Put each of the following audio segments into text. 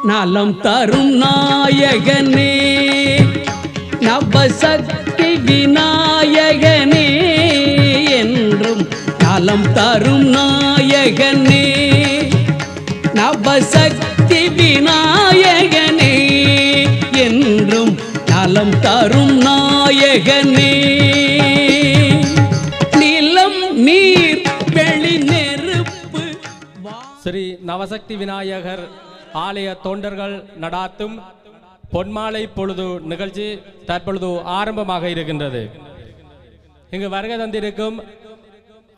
நலம் தரும் நாயகனே நவசக்தி விநாயகனே என்றும் நலம் தரும் நாயகனே நவசக்தி விநாயகனே என்றும் நலம் தரும் நாயகனே நிலம் நீர் வெளி நெருப்பு ஸ்ரீ நவசக்தி விநாயகர் ஆலய தொண்டர்கள் நடாத்தும் பொன்மாலை பொழுது நிகழ்ச்சி தற்பொழுது ஆரம்பமாக இருக்கின்றது. இங்கு வருகை தந்திருக்கும்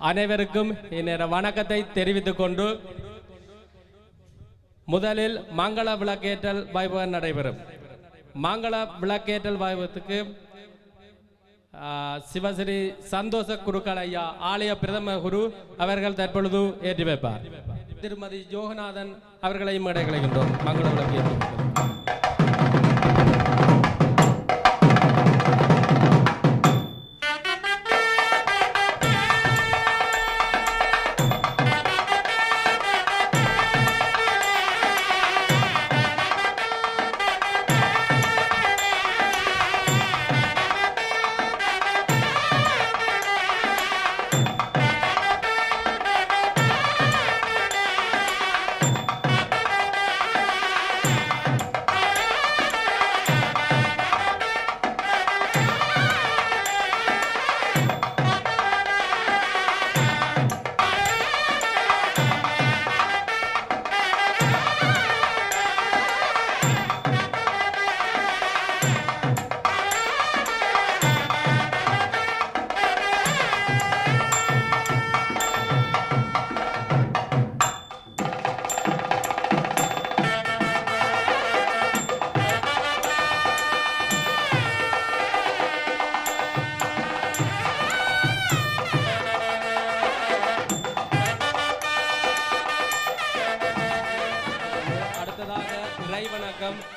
அனைவருக்கும் இந்நேர வணக்கத்தை தெரிவித்துக் கொண்டு முதலில் மங்கள விளக்கேற்றல் வைபவம் நடைபெறும். மங்கள விளக்கேற்றல் வைபவத்துக்கு சிவஸ்ரீ சந்தோஷ குருக்கள் ஐயா ஆலய பிரதம குரு அவர்கள் தற்பொழுது ஏற்றி வைப்பார். திருமதி ஜோகநாதன் அவர்களையும் இடைக்கலைகின்றோம். மங்கள விளக்கேற்றல்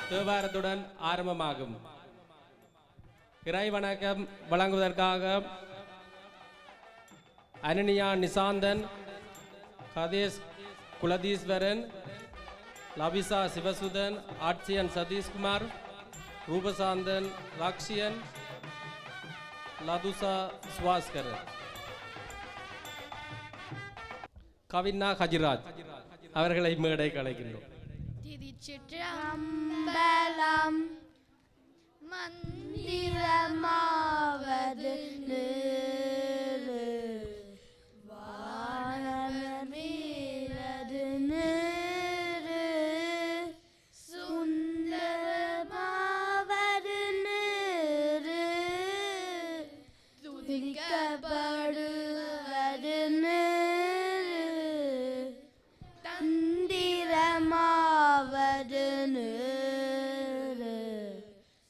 தேவாரத்துடன் ஆரம்பமாகும். இறை வணக்கம் வழங்குவதற்காக அனனியா நிசாந்தன், கதேஷ் குலதீஸ்வரன், லபிசா சிவசுதன், ஆட்சியன் சதீஷ்குமார், ரூபசாந்தன் ராக்ஷியன், லதுசா சுவாஸ்கர், கவினா ஹஜிராஜ் அவர்களை மேடை கலைக்கின்றோம். திருச்சிற்றம்பலம் மந்திரமாவது நீரு வானவர் மீறது நீரு சுந்தரமாவது நீரு துதிக்கப்படுவது நீரு தந்திரமாவது நீரு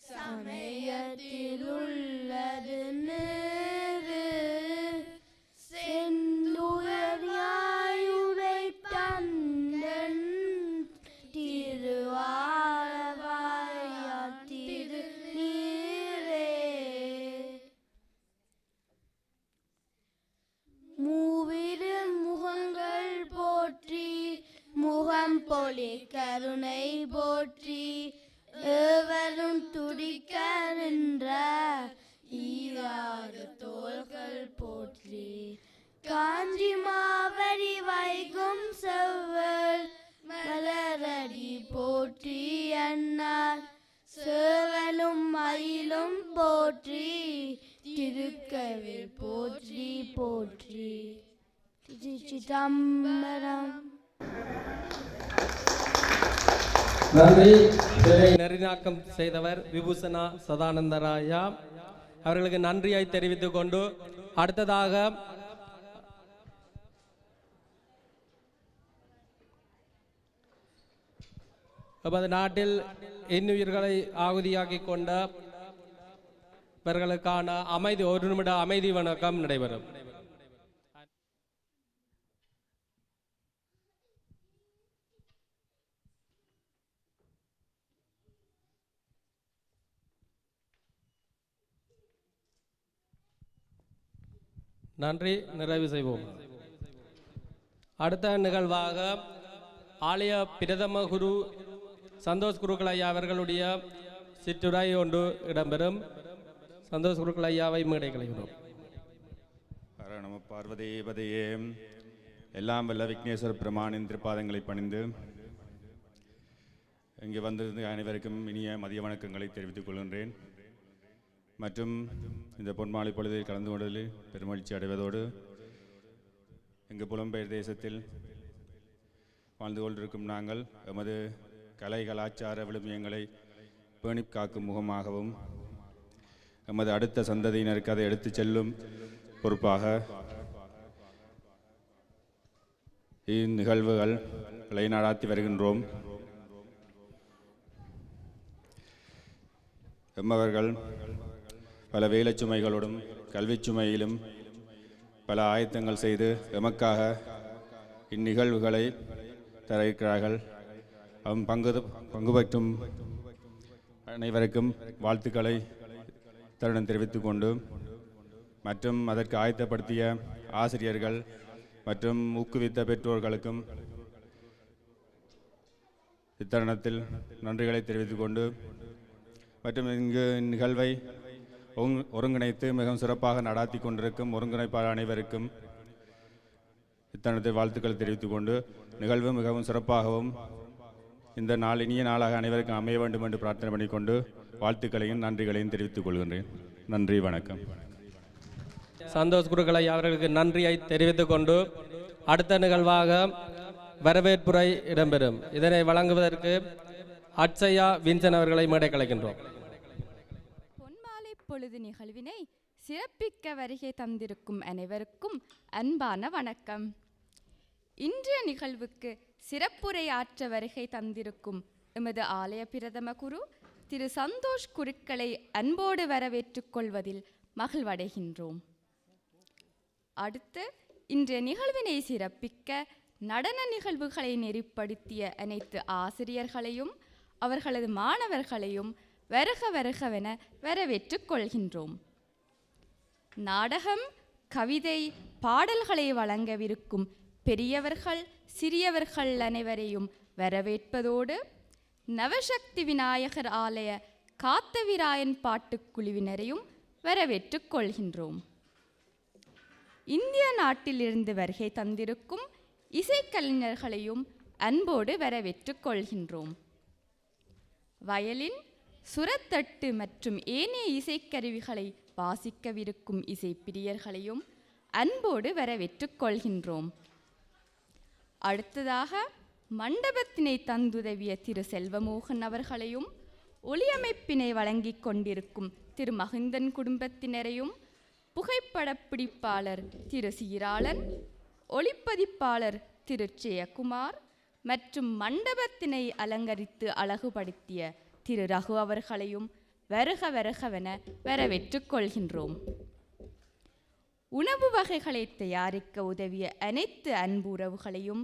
சமயத்தில் உள்ளது நீரு செந்துயர்யாயுரை தந்தன் திருவாரவாயா திரு நீரே மூவிரு முகங்கள் போற்றி முகம் பொலி கருணை போற்றி ஏவரும் துடிக்க நின்ற ஈராறு தோள்கள் போற்றி காஞ்சி மாவடி வைகும் செவ்வல் மலரடி போற்றி அண்ணார் சேவலும் மயிலும் போற்றி திருக்கவில் போற்றி போற்றி. திருச்சிதம்பரம். நன்றி. நெறிநாக்கம் செய்தவர் விபூஷணா சதானந்தராயா அவர்களுக்கு நன்றியை தெரிவித்துக் கொண்டு அடுத்ததாக நமது நாட்டில் இன்னுயிர்களை ஆகுதியாக்கி கொண்ட இவர்களுக்கான அமைதி ஒரு நிமிட அமைதி வணக்கம் நடைபெறும். நன்றி. நிறைவு செய்வோம். அடுத்த நிகழ்வாக ஆலய பிரதம குரு சந்தோஷ் குருக்கள் ஐயா அவர்களுடைய சிற்றுரை ஒன்று இடம்பெறும். சந்தோஷ் குருக்கள் ஐயாவை மேடை கலைகிறோம். நம பார்வதேபதையே. எல்லாம் வல்ல விக்னேஸ்வர பிரமாணின் திருப்பாதங்களை பணிந்து இங்கே வந்திருந்த அனைவருக்கும் இனிய மதிய வணக்கங்களை தெரிவித்துக் கொள்கின்றேன். மற்றும் இந்த பொன்மாலை பொழுதில் கலந்து கொண்டதில் பெருமகிழ்ச்சி அடைவதோடு இங்கு புலம்பெயர் தேசத்தில் வாழ்ந்து கொண்டிருக்கும் நாங்கள் எமது கலை கலாச்சார விழுமியங்களை பேணி காக்கும் முகமாகவும் எமது அடுத்த சந்ததியினருக்கு அதை எடுத்துச் செல்லும் பொறுப்பாக இந்நிகழ்வுகளை நடாத்தி வருகின்றோம். எம்மவர்கள் பல வேலைச் சுமைகளோடும் கல்விச் சுமையிலும் பல ஆயத்தங்கள் செய்து எமக்காக இந்நிகழ்வுகளை தர இருக்கிறார்கள். பங்கு பற்றும் அனைவருக்கும் வாழ்த்துக்களை தருணம் தெரிவித்துக் கொண்டு மற்றும் அதற்கு ஆயத்தப்படுத்திய ஆசிரியர்கள் மற்றும் ஊக்குவித்த பெற்றோர்களுக்கும் இத்தருணத்தில் நன்றிகளை தெரிவித்துக் கொண்டு மற்றும் இங்கு நிகழ்வை ஒருங்கிணைத்து மிகவும் சிறப்பாக நடாத்தி கொண்டிருக்கும் ஒருங்கிணைப்பாளர் அனைவருக்கும் இத்தருணத்தில் வாழ்த்துக்களை தெரிவித்துக் கொண்டு நிகழ்வு மிகவும் சிறப்பாகவும் இந்த நாள் இனிய நாளாக அனைவருக்கும் அமைய வேண்டும் என்று பிரார்த்தனை பண்ணிக்கொண்டு வாழ்த்துக்களையும் நன்றிகளையும் தெரிவித்துக் கொள்கின்றேன். நன்றி, வணக்கம். சந்தோஷ் குருக்கள் ஐயா அவர்களுக்கு நன்றியை தெரிவித்துக் கொண்டு அடுத்த நிகழ்வாக வரவேற்புரை இடம்பெறும். இதனை வழங்குவதற்கு அட்சயா வின்சன் அவர்களை மேடை கலைக்கின்றோம். பொன்மாலை பொழுது நிகழ்வினை சிறப்பிக்க வருகை தந்திருக்கும் அனைவருக்கும் அன்பான வணக்கம். இன்றைய நிகழ்வுக்கு சிறப்புரையாற்ற வருகை தந்திருக்கும் எமது ஆலய பிரதம குரு திரு சந்தோஷ் குருக்களை அன்போடு வரவேற்றுக் கொள்வதில் மகிழ்வடைகின்றோம். அடுத்து இன்றைய நிகழ்வினை சிறப்பிக்க நடன நிகழ்வுகளை நெறிப்படுத்திய அனைத்து ஆசிரியர்களையும் அவர்களது மாணவர்களையும் வருக வருகவென வரவேற்றுக் கொள்கின்றோம். நாடகம், கவிதை, பாடல்களை வழங்கவிருக்கும் பெரியவர்கள் சிறியவர்கள் அனைவரையும் வரவேற்பதோடு நவசக்தி விநாயகர் ஆலய காத்தவிராயன் பாட்டுக்குழுவினரையும் வரவேற்றுக் கொள்கின்றோம். இந்திய நாட்டிலிருந்து வருகை தந்திருக்கும் இசைக்கலைஞர்களையும் அன்போடு வரவேற்றுக் கொள்கின்றோம். வயலின், சுரத்தட்டு மற்றும் ஏனைய இசைக்கருவிகளை வாசிக்கவிருக்கும் இசைப்பிரியர்களையும் அன்போடு வரவேற்றுக் கொள்கின்றோம். அடுத்ததாக மண்டபத்தினை தந்துதவிய திரு செல்வமோகன் அவர்களையும் ஒளியமைப்பினை வழங்கிக் கொண்டிருக்கும் திரு மகிந்தன் குடும்பத்தினரையும் புகைப்படப்பிடிப்பாளர் திரு சீராளன், ஒளிப்பதிப்பாளர் திரு ஜெயக்குமார் மற்றும் மண்டபத்தினை அலங்கரித்து அழகுபடுத்திய திரு ரகு அவர்களையும் வருக வருகவென வரவேற்றுக் கொள்கின்றோம். உணவு வகைகளை தயாரிக்க உதவிய அனைத்து அன்பு உறவுகளையும்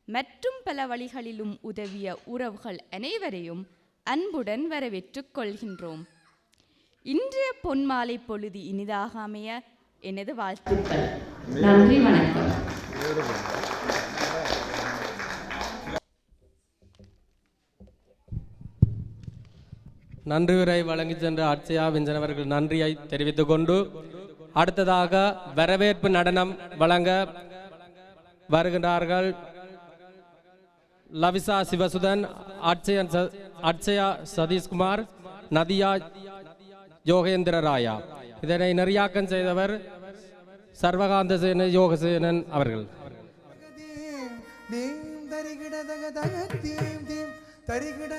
மற்றும் பல வழிகளிலும் உதவிய உறவுகள் அனைவரையும் அன்புடன் வரவேற்றுக் கொள்கின்றோம். இன்றைய பொன்மாலை பொழுது இனிதாக அமைய எனது வாழ்த்துக்கள். நன்றி, வணக்கம். நன்றி உரை வழங்கி சென்ற அட்சயா விஞ்சன் அவர்கள் நன்றியை தெரிவித்துக் கொண்டு அடுத்ததாக வரவேற்பு நடனம் வழங்க வருகின்றார்கள் லவிசா சிவசுதன், அட்சயா சதீஷ்குமார், நதியா யோகேந்திர ராயா. இதனை நெறியாக்கம் செய்தவர் சர்வகாந்த சேன யோகசேனன் அவர்கள். தரிகிட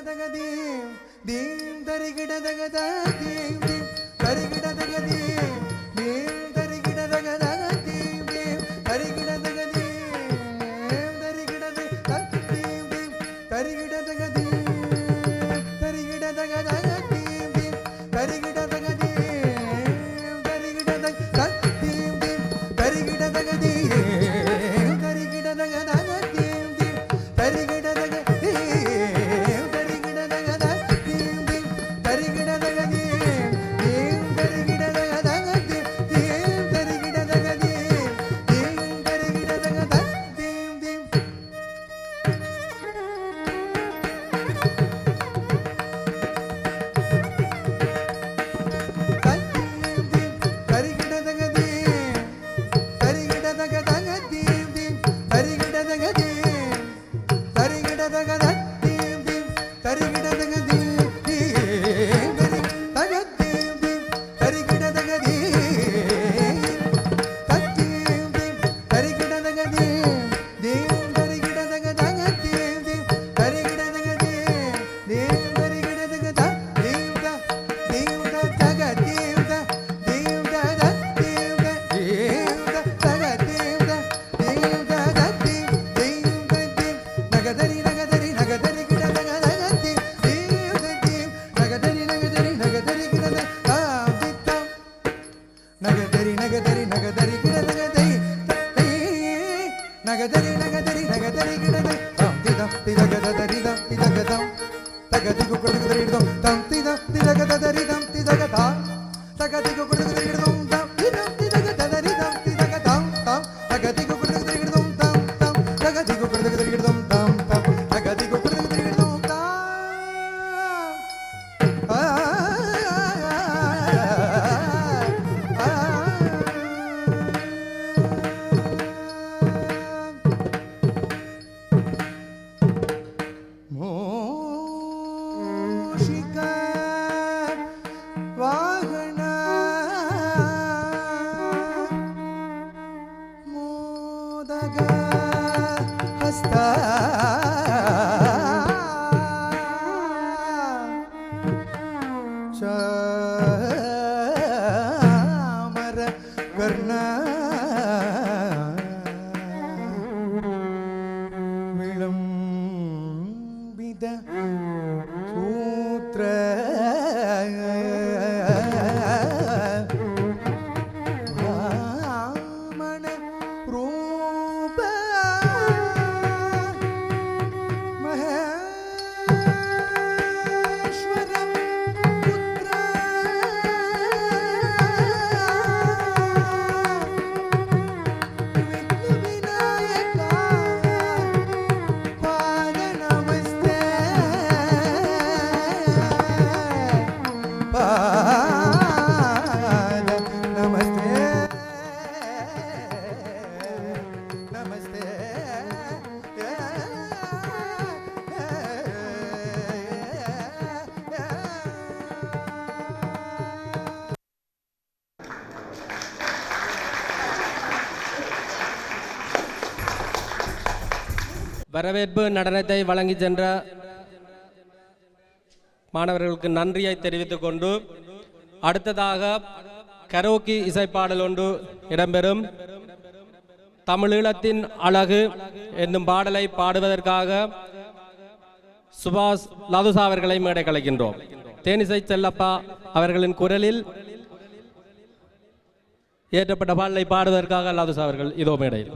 வரவேற்பு நடனத்தை வழங்கி சென்ற மாணவர்களுக்கு நன்றியை தெரிவித்துக் கொண்டு அடுத்ததாக கரோக்கி இசைப்பாடல் ஒன்று இடம்பெறும். தமிழீழத்தின் அழகு என்னும் பாடலை பாடுவதற்காக சுபாஷ் லதுசா அவர்களை மேடை கலைக்கின்றோம். தேனிசை செல்லப்பா அவர்களின் குரலில் இயற்றப்பட்ட பாடலை பாடுவதற்காக லதுசா அவர்கள் இதோ மேடையில்.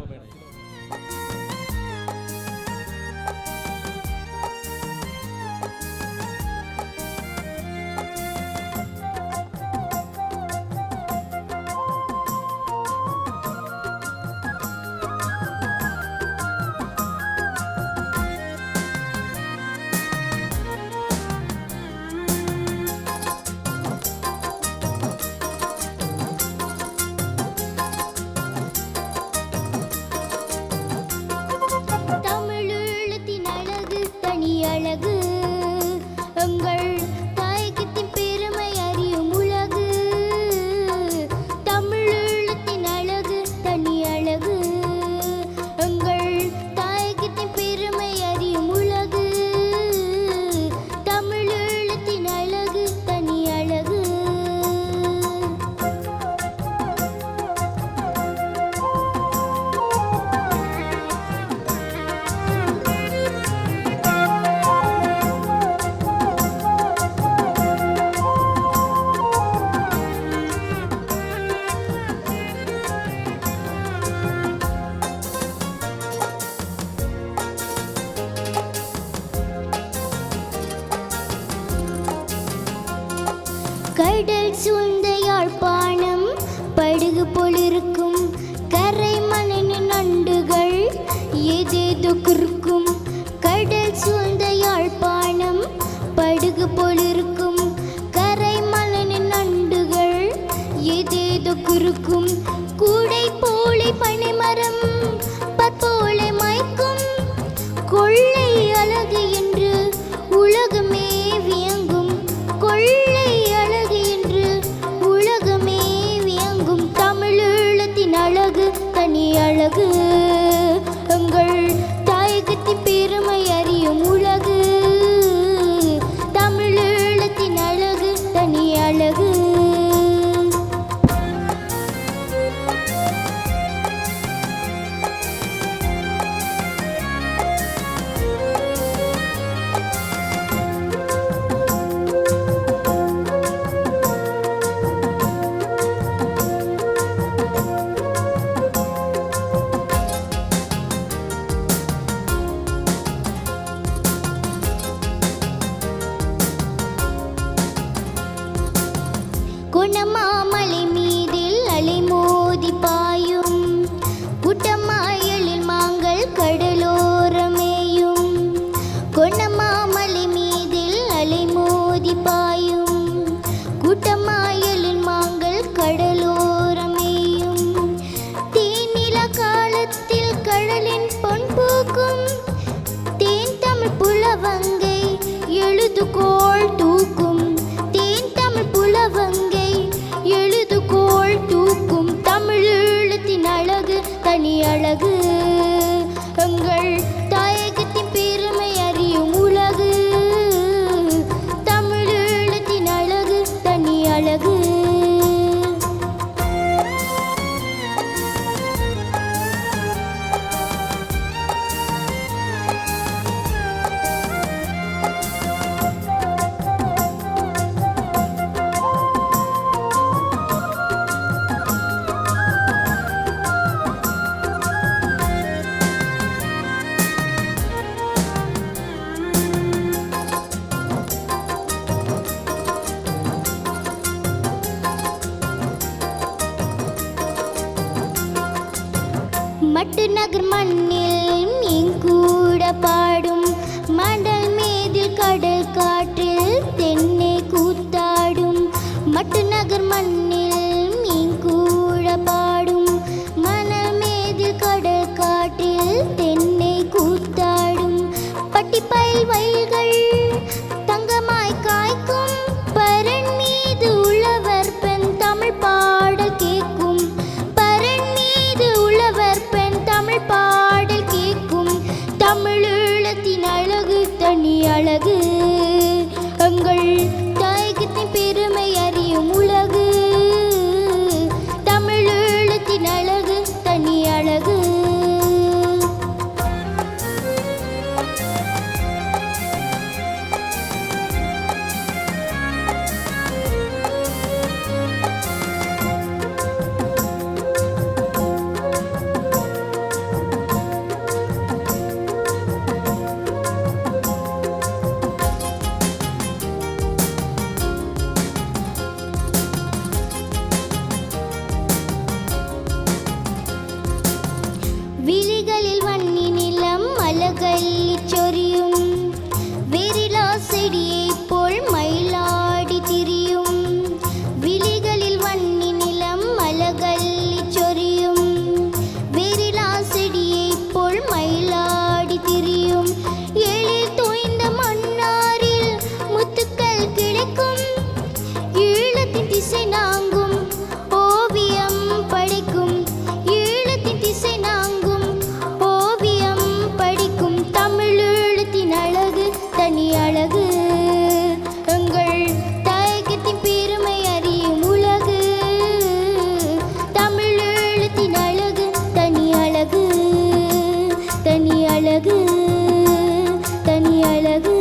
கடல் சூழ்ந்த யாழ்ப்பாணம் படகு போலிருக்கும், கரை மணலின் நண்டுகள் ஏதேதோ குறுக்கும். கடல் சூழ்ந்த யாழ்ப்பாணம் படகு போலிருக்கும், கரை மணலின் நண்டுகள் ஏதேதோ குறுக்கும். கூடை போலை பனைமரம் பற்போலை மயக்கும், கொள்ளை அழகு என்று உலகம் கொணமாமலை மீதில் அலை மோதி பாயும் கூட்டமாயலில் மாங்கள் கடலோரமேயும் கொணமாமலை மீதில் அலை மோதி பாயும் கூட்டமாயலில் மாங்கள் கடலோரமேயும் தேனில காலத்தில் கடலின் பொன் பூக்கும் தேன் தமிழ் புலவங்கை எழுதுகோள் தூக்கும் தேன் தமிழ் புலவங்கை எழுதுகோள் தூக்கும் தமிழீழத்தின் அழகு தனி அழகு எங்கள் தாயகத்தின் பெருமை அறியும் உலகு தமிழீழத்தின் அழகு தனி அழகு மட்டு நகர் மண்ணில் மீன் கூட பாடும் மடல் மீதில் கடல் காற்றில் தென்னை கூத்தாடும் மட்டு நகர் மண்ணில் மீன் கூட பாடும் மணல் மீதில் கடல் காற்றில் தென்னை கூத்தாடும் பட்டிப்பயில் வயல்கள் தங்கமாய் காய்க்கும் பரண் மீது உழவர் பெண் தமிழ் பாடல் கேட்கும் பரண் மீது உழவர் பெண் தமிழ் பாடல் கேட்கும் தமிழீழத்தின் அழகு தனி அழகு எங்கள் தாயகத்தின் பெருமை அறியும் உலகு தமிழீழத்தின் அழகு தனி அழகு விழிகளில் வன்னி நிலம் அலகல்லி சொரியும் வெறிலா செடியைப் போல் மயிலாடி திரியும் விழிகளில் வன்னி நிலம் அலகல்லி சொரியும் வெறிலா செடியைப் போல் மயிலாடி திரியும் எழில் தோய்ந்த மன்னாரில் முத்துக்கள் கிடைக்கும் ஈழத்தின் திசை நாங்கும் ஓவியம் படைக்கும் ஈழத்தின் திசை நாங்கும் ஓவியம் படிக்கும் தமிழீழத்தின் அழகு தனி அழகு எங்கள் தாயகத்தின் பெருமை அறியும் உலகு தமிழீழத்தின் அழகு தனி அழகு தனி அழகு தனி அழகு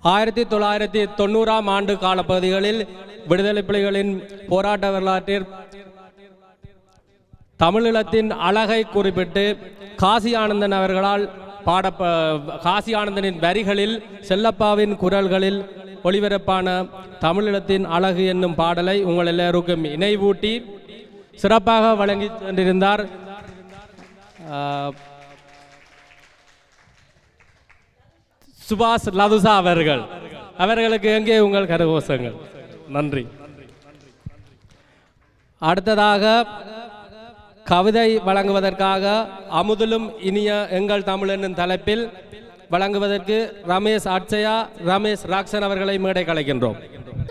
1990ஆம் ஆண்டு காலப்பகுதிகளில் விடுதலை புலிகளின் போராட்ட வரலாற்றில் தமிழீழத்தின் அழகை குறிப்பிட்டு காசி ஆனந்தன் அவர்களால் காசி ஆனந்தனின் வரிகளில் செல்லப்பாவின் குரல்களில் ஒளிபரப்பான தமிழீழத்தின் அழகு என்னும் பாடலை உங்கள் எல்லோருக்கும் இணைவூட்டி சிறப்பாக வழங்கி சென்றிருந்தார் சுபாஷ் லதுசா அவர்களுக்கு எங்கே உங்கள் கரகோஷங்கள். நன்றி. அடுத்ததாக கவிதை வழங்குவதற்காக அமுதிலும் இனிய எங்கள் தமிழ் என்னும் தலைப்பில் வழங்குவதற்கு ரமேஷ் அட்சயா ரமேஷ் ராக்சன் அவர்களை மேடை கலைக்கின்றோம்.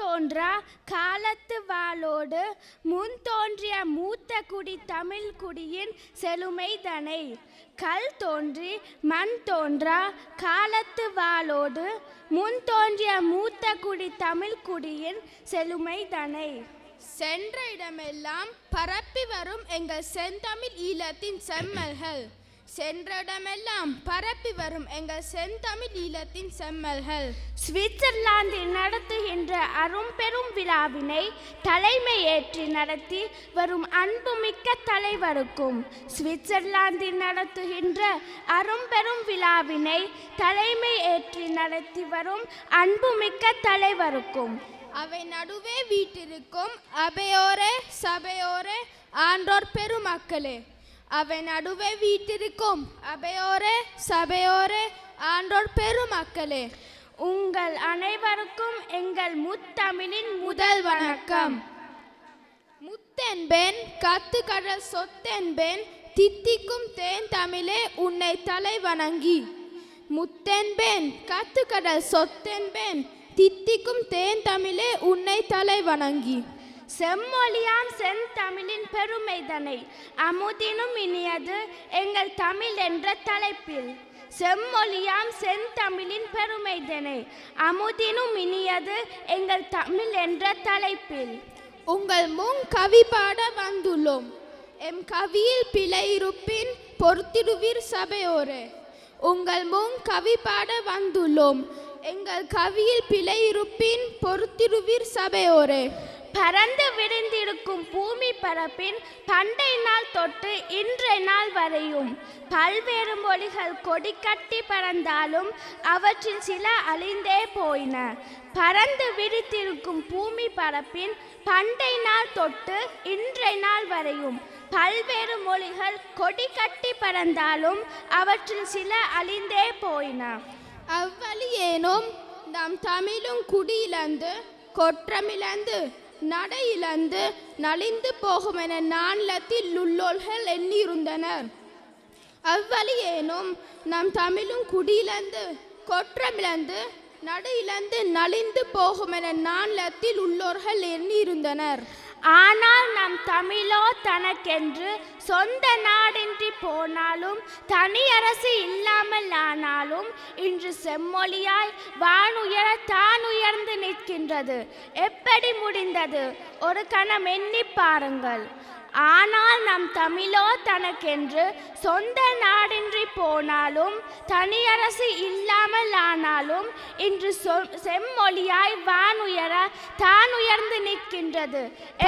தோன்றா காலத்து வாளோடு முன் தோன்றிய மூத்த குடி தமிழ் குடியின் செழுமை தனை கல் தோன்றி மண் தோன்றா காலத்து வாளோடு முன் தோன்றிய மூத்த குடி தமிழ் குடியின் செழுமை தனை சென்ற இடமெல்லாம் பரப்பி வரும் எங்கள் செந்தமிழ் ஈழத்தின் செம்மல்கள் சென்ற இடமெல்லாம் பரப்பி வரும் எங்கள் செந்தமிழ் ஈழத்தின் செம்மல்கள் சுவிட்சர்லாந்தில் நடத்துகின்ற அரும்பெரும் விழாவினை தலைமை ஏற்றி நடத்தி வரும் அன்புமிக்க தலைவருக்கும் சுவிட்சர்லாந்தில் நடத்துகின்ற அரும்பெரும் விழாவினை தலைமை ஏற்றி நடத்தி வரும் அன்புமிக்க தலைவருக்கும் அவை நடுவே வீட்டிருக்கும் அபையோரே சபையோரே ஆன்றோர் பெருமக்களே அவை நடுவே வீட்டிருக்கும் அபையோரே சபையோரே ஆன்றோர் பெருமக்களே உங்கள் அனைவருக்கும் எங்கள் முத்தமிழின் முதல் வணக்கம். முத்தென்பேன் கத்து கடல் சொத்தென்பேன் தித்திக்கும் தேன் தமிழே உன்னை தலை வணங்கி. முத்தென்பேன் கத்து கடல் சொத்தென்பேன் தித்திக்கும் தேன் தமிழே உன்னை தலை வணங்கி. செம்மொழியாம் செந்தமிழின் பெருமைதனை அமுதினும் இனியது எங்கள் தமிழ் என்ற தலைப்பில். செம்மொழியாம் செந்தமிழின் பெருமைதனை அமுதினும் இனியது எங்கள் தமிழ் என்ற தலைப்பில். உங்கள் முன் கவி பாட வந்துள்ளோம். எம் கவியில் பிழை இருப்பின் பொறுத்திடுவீர் சபையோரே. உங்கள் முன் கவி பாட வந்துள்ளோம். எங்கள் கவியில் பிழை இருப்பின் பொறுத்திடுவீர் சபையோரே. பறந்து விரிந்திருக்கும் பூமி பரப்பின் பண்டை நாள் தொட்டு இன்றைய நாள் வரையும் பல்வேறு மொழிகள் கொடி கட்டி பறந்தாலும் அவற்றில் சில அழிந்தே போயின. பறந்து விரித்திருக்கும் பூமி பரப்பின் பண்டை நாள் தொட்டு இன்றைய நாள் வரையும் பல்வேறு மொழிகள் கொடி கட்டி பறந்தாலும் அவற்றில் சில அழிந்தே போயின. அவ்வழியேனும் நம் தமிழும் குடியிழந்து கொற்றமிழந்து நடையிழந்து நலிந்து போகும் என நான்லத்தில் உள்ளோர்கள் எண்ணியிருந்தனர். அவ்வழியேனும் நம் தமிழும் குடியிழந்து கொற்றமிழந்து நடையிழந்து நலிந்து போகும் என நான்லத்தில் உள்ளோர்கள் எண்ணியிருந்தனர். ஆனால் நம் தமிழோ தனக்கென்று சொந்த நாடின்றி போனாலும் தனியரசு இல்லாமல் ஆனாலும் இன்று செம்மொழியாய் வானுயர தான் உயர்ந்து நிற்கின்றது. எப்படி முடிந்தது? ஒரு கணம் எண்ணி பாருங்கள். ஆனால் நம் தமிழோ தனக்கென்று சொந்த நாடின்றி போனாலும் தனியரசு இல்லாமல் ஆனாலும் இன்று செம்மொழியாய் வானுயர தான் உயர்ந்து நிற்கின்றது.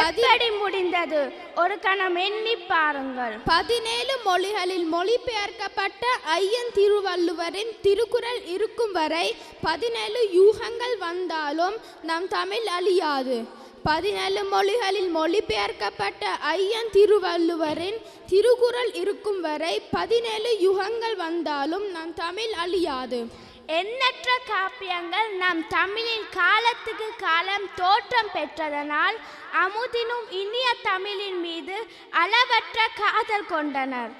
எப்படி முடிந்தது? ஒரு கணம் எண்ணி பாருங்கள். 17 மொழிகளில் மொழிபெயர்க்கப்பட்ட ஐயன் திருவள்ளுவரின் திருக்குறள் இருக்கும் வரை 17 யூகங்கள் வந்தாலும் நம் தமிழ் அழியாது. 17 மொழிகளில் மொழிபெயர்க்கப்பட்ட ஐயன் திருவள்ளுவரின் திருக்குறள் இருக்கும் வரை 17 யுகங்கள் வந்தாலும் நம் தமிழ் அழியாது. எண்ணற்ற காப்பியங்கள் நம் தமிழின் காலத்துக்கு காலம் தோற்றம் பெற்றதனால் அமுதினும் இனிய தமிழின் மீது அளவற்ற காதல் கொண்டனர்.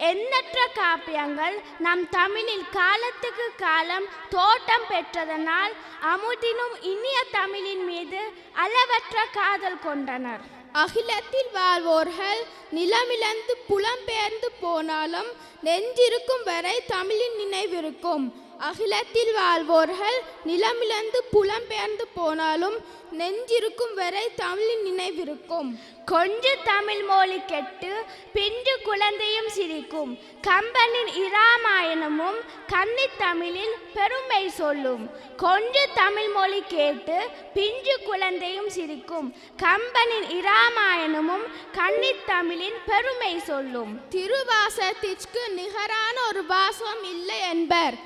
எண்ணற்ற காப்பியங்கள் நம் தமிழில் காலத்துக்கு காலம் தோற்றம் பெற்றதனால் அமுதினும் இனிய தமிழின் மீது அளவற்ற காதல் கொண்டனர். அகிலத்தில் வாழ்வோர்கள் நிலமிழந்து புலம்பெயர்ந்து போனாலும் நெஞ்சிருக்கும் வரை தமிழின் நினைவிருக்கும். அகிலத்தில் வாழ்வோர்கள் நிலமிழந்து புலம்பெயர்ந்து போனாலும் நெஞ்சிருக்கும் வரை தமிழின் நினைவிருக்கும். கொஞ்ச தமிழ் மொழி கெட்டு பிஞ்சு குழந்தையும் சிரிக்கும். கம்பனின் இராமாயணமும் கன்னித் தமிழில் பெருமை சொல்லும். கொஞ்ச தமிழ் மொழி கேட்டு பிஞ்சு குழந்தையும் சிரிக்கும். கம்பனின் இராமாயணமும் கன்னித் தமிழின் பெருமை சொல்லும். திருவாசகத்திற்கு நிகரான ஒரு வாசகம் இல்லை என்பர்.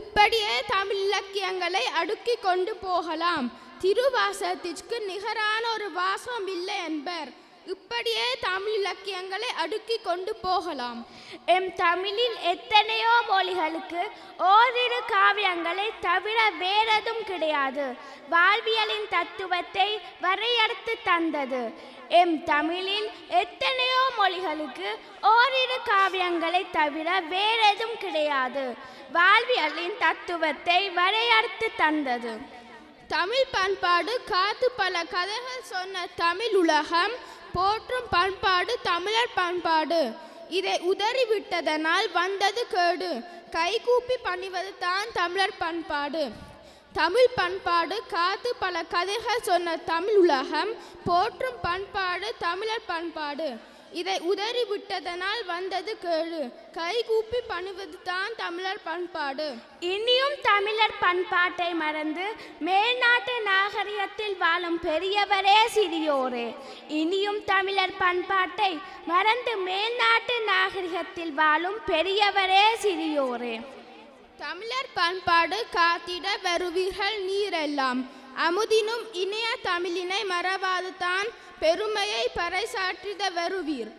இப்படியே தமிழ் இலக்கியங்களை அடுக்கி கொண்டு போகலாம். திருவாசகத்திற்கு நிகரான ஒரு வாசகம் இல்லை என்பர். இப்படியே தமிழ் இலக்கியங்களை அடுக்கி கொண்டு போகலாம். எம் தமிழில் எத்தனையோ மொழிகளுக்கு ஓரிரு காவியங்களை தவிர வேறெதும் கிடையாது. வாழ்வியலின் தத்துவத்தை வரையறுத்து தந்தது. எம் தமிழில் எத்தனையோ மொழிகளுக்கு ஓரிரு காவியங்களை தவிர வேறெதும் கிடையாது. வாழ்வியலின் தத்துவத்தை வரையறுத்து தந்தது. தமிழ் பண்பாடு காத்து பல கதைகள் சொன்ன தமிழ் உலகம் போற்றும் பண்பாடு தமிழர் பண்பாடு. இதை உதறிவிட்டதனால் வந்தது கேடு. கைகூப்பி பணிவது தான் தமிழர் பண்பாடு. தமிழ் பண்பாடு காத்து பல கதைகள் சொன்ன தமிழ் உலகம் போற்றும் பண்பாடு தமிழர் பண்பாடு. இதை உதறி விட்டதனால் வந்தது கேடு. கைகூப்பி பணிவது தான் தமிழர் பண்பாடு. இனியும் தமிழர் பண்பாட்டை மறந்து மேல்நாட்டு நாகரிகத்தில் வாழும் பெரியவரே சிறியோரே. இனியும் தமிழர் பண்பாட்டை மறந்து மேல்நாட்டு நாகரிகத்தில் வாழும் பெரியவரே சிறியோரே. தமிழர் பண்பாடு காத்திட வருவீர்கள் நீரெல்லாம். அமுதினும் இனிய தமிழினை மறவாது தான் பெருமையை பறைசாற்றிட வருவீர்.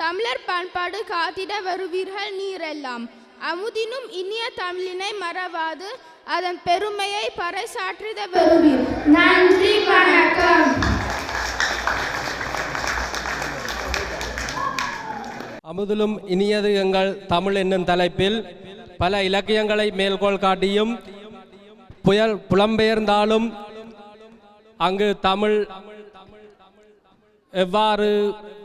தமிழர் பண்பாடு காத்திட வருவீர்கள் நீரெல்லாம். அமுதினும் இனிய தமிழினை மறவாது அதன் பெருமையை பறைசாற்றிட வருவீர். நன்றி, வணக்கம். அமுதிலும் இனியது எங்கள் தமிழ் என்னும் தலைப்பில் பல இலக்கியங்களை மேல்கோள் காட்டியும் புலம்பெயர்ந்தாலும் அங்கு தமிழ் எவ்வாறு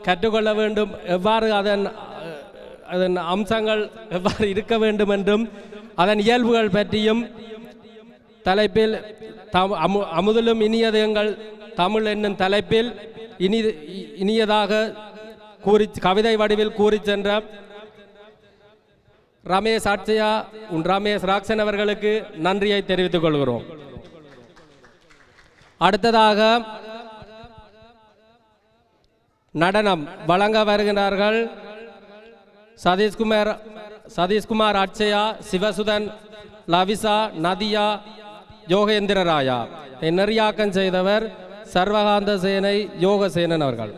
கற்றுக்கொள்ள வேண்டும், எவ்வாறு அதன் அம்சங்கள் எவ்வாறு இருக்க வேண்டும் என்றும் அதன் இயல்புகள் பற்றியும் தலைப்பில் அமுதிலும் இனியது எங்கள் தமிழ் என்னும் தலைப்பில் இனியதாக கூறி கவிதை வடிவில் கூறி சென்ற ரமேஷ் அட்சயா ரமேஷ் ராக்சன் அவர்களுக்கு நன்றியை தெரிவித்துக் கொள்கிறோம். அடுத்ததாக நடனம் வழங்க வருகிறார்கள் சதீஷ்குமார் அட்சயா, சிவசுதன், லவிசா, நதியா, யோகேந்திரராயா. நெறியாக்கம் செய்தவர் சர்வகாந்த சேனை யோகசேனன் அவர்கள்.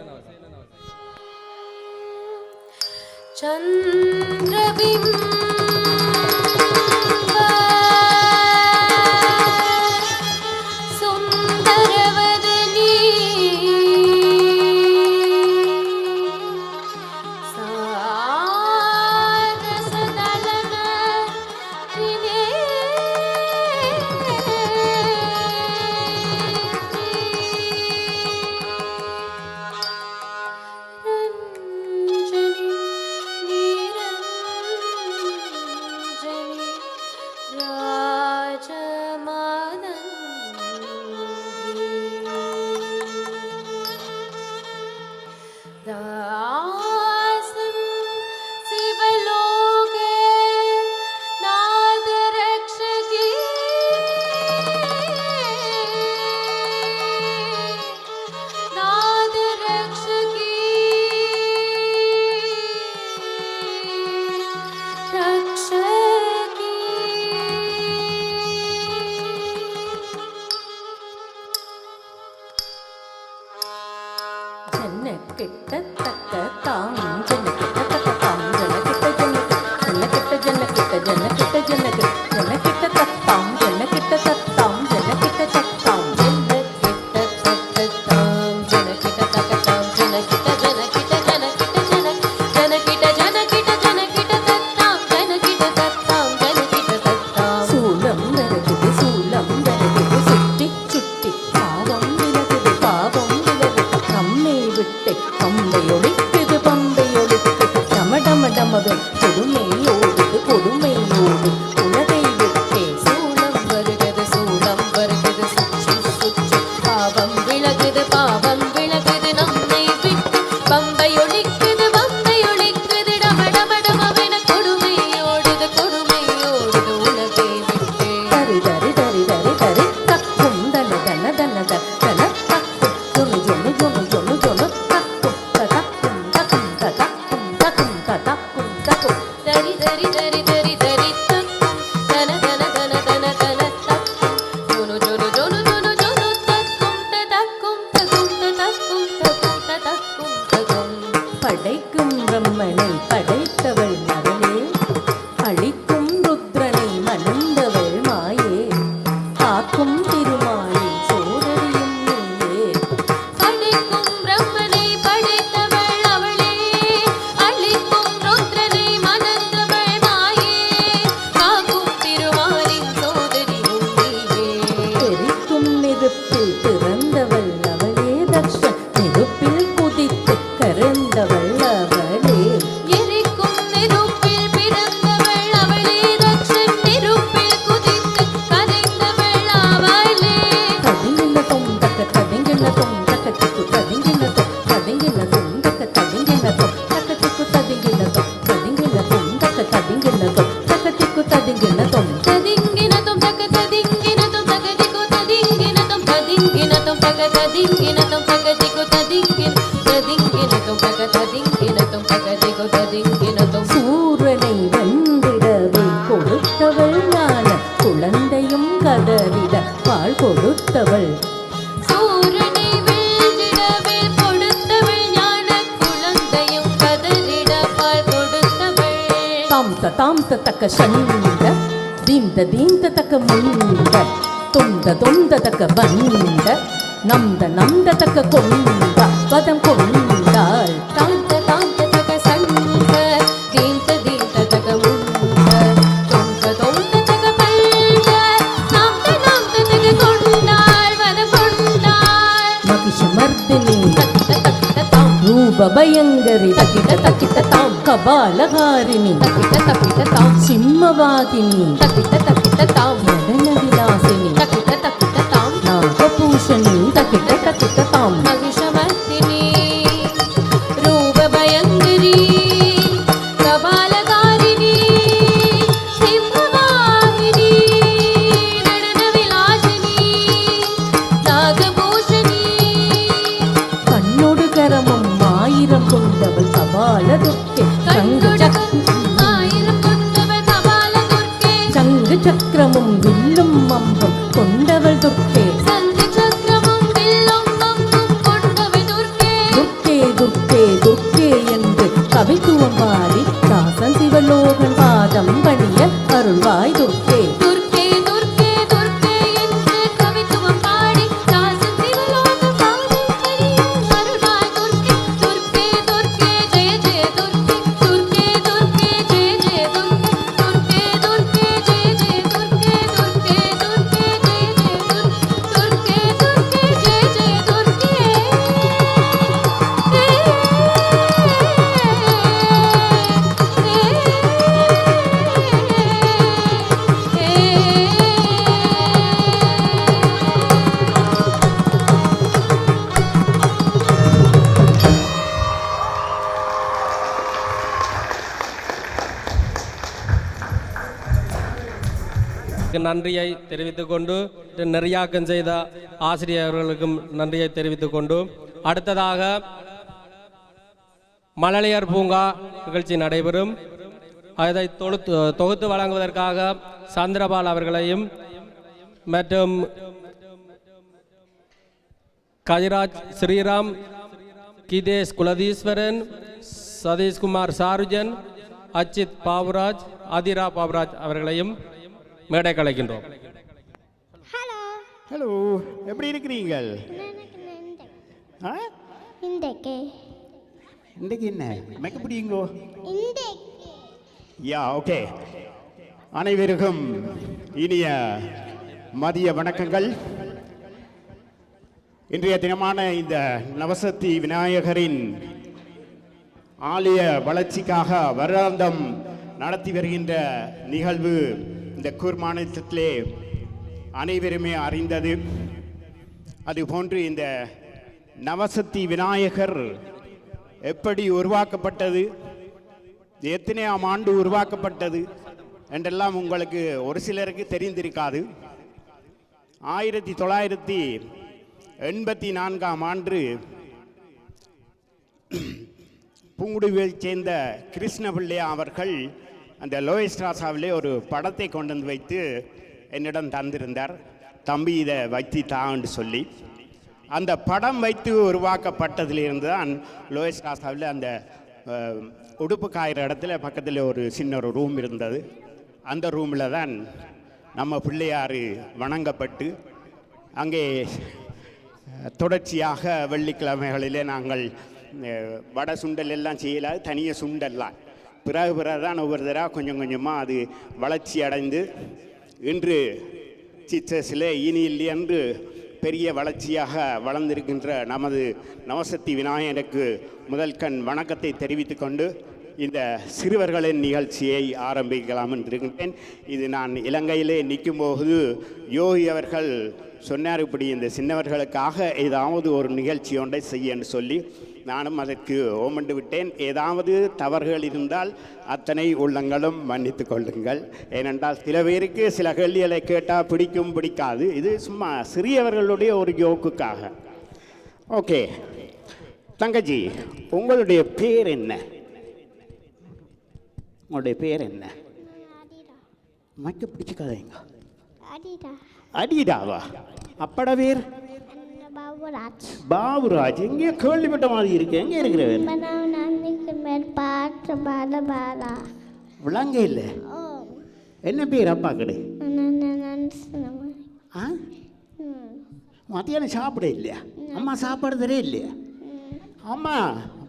Tadingina தாம் தக்க சண்ட தீந்த தீந்த தக்க முண்ட தொந்த தொந்த தக்க வந்த நம்த தக்க கொண்ட பதம் கொண்டாள் தாந்த தாந்த தக்க சண்ட தீந்த தீந்த தக்க முண்ட தொந்த தொந்த தக்க பல்ல நம்த தக்க கொண்டாள் பதம் கொண்டாள் மகிஷமர்தினி ரூப பயங்கரி தக்கிட்ட தக்கிட்ட தாம் கபாலகாரிணி தக்கிட்ட தக்கிட்ட தாம் சிம்மவாகினி தக்கிட்ட தக்கிட்ட தாம் நடன விலாசினி தக்கிட்ட தக்கிட்ட தாம் நாகபூஷணி தக்கிட்ட தக்கிட்ட தாம் மகிஷமர்தினி ரூப பயங்கரி கபாலகாரிணி சிம்மவாகினி நடன விலாசினி நாகபூஷணி கண்ணோடு கரமும் ஆயிரம் கொண்டவள் கபால துர்க்கே சங்கு சக்கரமும் வில்லும் அம்பும் கொண்டவள் துர்க்கே துர்க்கே துர்க்கே துர்க்கே என்று கவித்துவம் பாடி தாசன் சிவலோகன் பாதம் பணிய அருள்வாய் துர்க்கே நன்றியை தெரிவித்துக் கொண்டு நெறியாக்கம் செய்த ஆசிரியர்களுக்கும் நன்றியை தெரிவித்துக் கொண்டு அடுத்ததாக மழலையர் பூங்கா நிகழ்ச்சி நடைபெறும். அதை தொகுத்து வழங்குவதற்காக சந்திரபால் அவர்களையும் மற்றும் கஜராஜ் ஸ்ரீராம், கிதேஷ் குலதீஸ்வரன், சதீஷ்குமார் சாருஜன், அச்சித் பாபுராஜ், அதிரா பாபுராஜ் அவர்களையும் மேடை கலைக்கின்றோம். ஹலோ, எப்படி இருக்கிறீங்கள்? இன்றைக்கு என்ன மேக்கப் பிடிங்கோ? யா, ஓகே. அனைவருக்கும் இனிய மதிய வணக்கங்கள். இன்றைய தினமான இந்த நவசக்தி விநாயகரின் ஆலய வளர்ச்சிக்காக வருடாந்தம் நடத்தி வருகின்ற நிகழ்வு இந்த கூர் மாநிலத்திலே அனைவருமே அறிந்தது. அதுபோன்று இந்த நவசக்தி விநாயகர் எப்படி உருவாக்கப்பட்டது, எத்தனையாம் ஆண்டு உருவாக்கப்பட்டது என்றெல்லாம் உங்களுக்கு ஒரு சிலருக்கு தெரிந்திருக்காது. 1984ஆம் ஆண்டு புங்குடுவில் சேர்ந்த கிருஷ்ணபிள்ளையா அவர்கள் அந்த லோயஸ் ராசாவிலே ஒரு படத்தை கொண்டு வந்து வைத்து என்னிடம் தந்திருந்தார். தம்பி இதை வைத்து தான்னு சொல்லி அந்த படம் வைத்து உருவாக்கப்பட்டதிலிருந்து தான் லோயஸ் ராசாவில் அந்த உடுப்பு காயிற இடத்துல பக்கத்தில் ஒரு சின்ன ஒரு ரூம் இருந்தது. அந்த ரூமில் தான் நம்ம பிள்ளையார் வணங்கப்பட்டு அங்கே தொடர்ச்சியாக வெள்ளிக்கிழமைகளிலே நாங்கள் வடை சுண்டல் எல்லாம் செய்யலாது, தனிய சுண்டல்லாம் பிறகு தான் ஒவ்வொரு தடவை கொஞ்சம் கொஞ்சமாக அது வளர்ச்சி அடைந்து இன்று சித்தஸில் இனியில் என்று பெரிய வளர்ச்சியாக வளர்ந்திருக்கின்ற நமது நவசக்தி விநாயகருக்கு முதல் கண் வணக்கத்தை தெரிவித்து கொண்டு இந்த சிறுவர்களின் நிகழ்ச்சியை ஆரம்பிக்கலாம் என்று இருக்கின்றேன். இது நான் இலங்கையிலே நிற்கும்போது யோகி அவர்கள் சொன்னார், இப்படி இந்த சின்னவர்களுக்காக ஏதாவது ஒரு நிகழ்ச்சி ஒன்றை செய்ய என்று சொல்லி நானும் அதற்கு ஓமண்டு விட்டேன். ஏதாவது தவறுகள் இருந்தால் அத்தனை உள்ளங்களும் மன்னித்து கொள்ளுங்கள். ஏனென்றால் சில பேருக்கு சில கேள்விகளை கேட்டால் பிடிக்கும் பிடிக்காது. இது சும்மா சிறியவர்களுடைய ஒரு யோக்குக்காக. ஓகே தங்கச்சி, உங்களுடைய பேர் என்ன? உங்களுடைய பேர் என்ன? மைக்க பிடிச்சிக்காதீங்க. அடிடாவா? அப்பட பேர் பாபுராஜ். எங்கேயோ கேள்விப்பட்ட மாதிரி இருக்கு. எங்கே இருக்கிறவர்? விளங்க இல்லை. என்ன பேர் அப்பா கடை? ஆ மத்தியானம் சாப்பிட இல்லையா? அம்மா சாப்பாடு தரே இல்லையா? அம்மா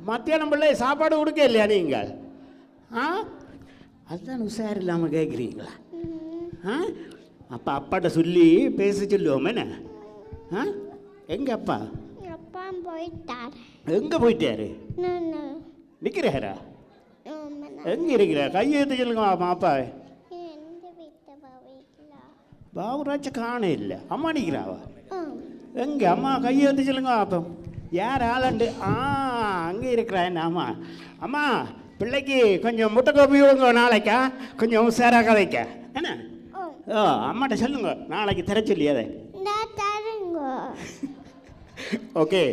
மத்தியானம் பிள்ளை சாப்பாடு கொடுக்க இல்லையா நீங்கள்? ஆ அதுதான் உஷார் இல்லாமல் கேட்குறீங்களா? ஆ அப்பா அப்பாட்ட சொல்லி பேச சொல்லுவோம் என்ன? ஆ எங்க அப்பா? அப்பா போயிட்டார். எங்கே போயிட்டாரு? நிற்கிறாரா? எங்கே இருக்கிறார்? கையை எடுத்து சொல்லுங்க அப்பா. பாபுராஜ காண இல்லை. அம்மா நிற்கிறாவா? எங்கே அம்மா? கையை எடுத்து சொல்லுங்க அப்போ. யார் ஆளண்டு? அங்கே இருக்கிறா என்ன? அம்மா அம்மா பிள்ளைக்கு கொஞ்சம் முட்டை கோப்பி விடுங்க நாளைக்கா, கொஞ்சம் உஷாராக கதைக்க என்ன? அம்மாட்ட சொல்லுங்க நாளைக்கு தர சொல்லி அதை. ஓகே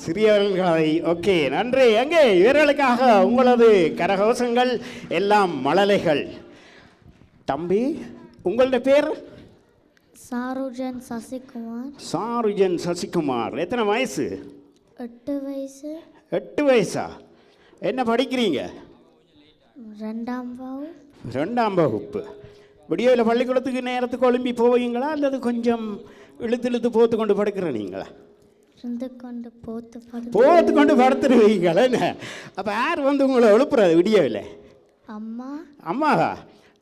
சிறியவர்கள். ஓகே நன்றி. எங்கே இவர்களுக்காக உங்களது கரகோஷங்கள் எல்லாம் மழலைகள். தம்பி உங்களோட பேர்? சாருஜன் சசிகுமார். சாருஜன் சசிகுமார். எத்தனை வயசு? 8 வயசு. 8 வயசா? என்ன படிக்கிறீங்க? 2ஆம் வகுப்பு. 2ஆம் வகுப்பு. விடியோவில் பள்ளிக்கூடத்துக்கு நேரத்துக்கு ஒழும்பி போவீங்களா அல்லது கொஞ்சம் இழுத்து போத்து கொண்டு படுக்கிறீங்களா? போத்து கொண்டு படுத்துருவீங்களா? என்ன அப்போ யார் வந்து உங்களை எழுப்புறது விடியோவில்? அம்மா. அம்மாவா?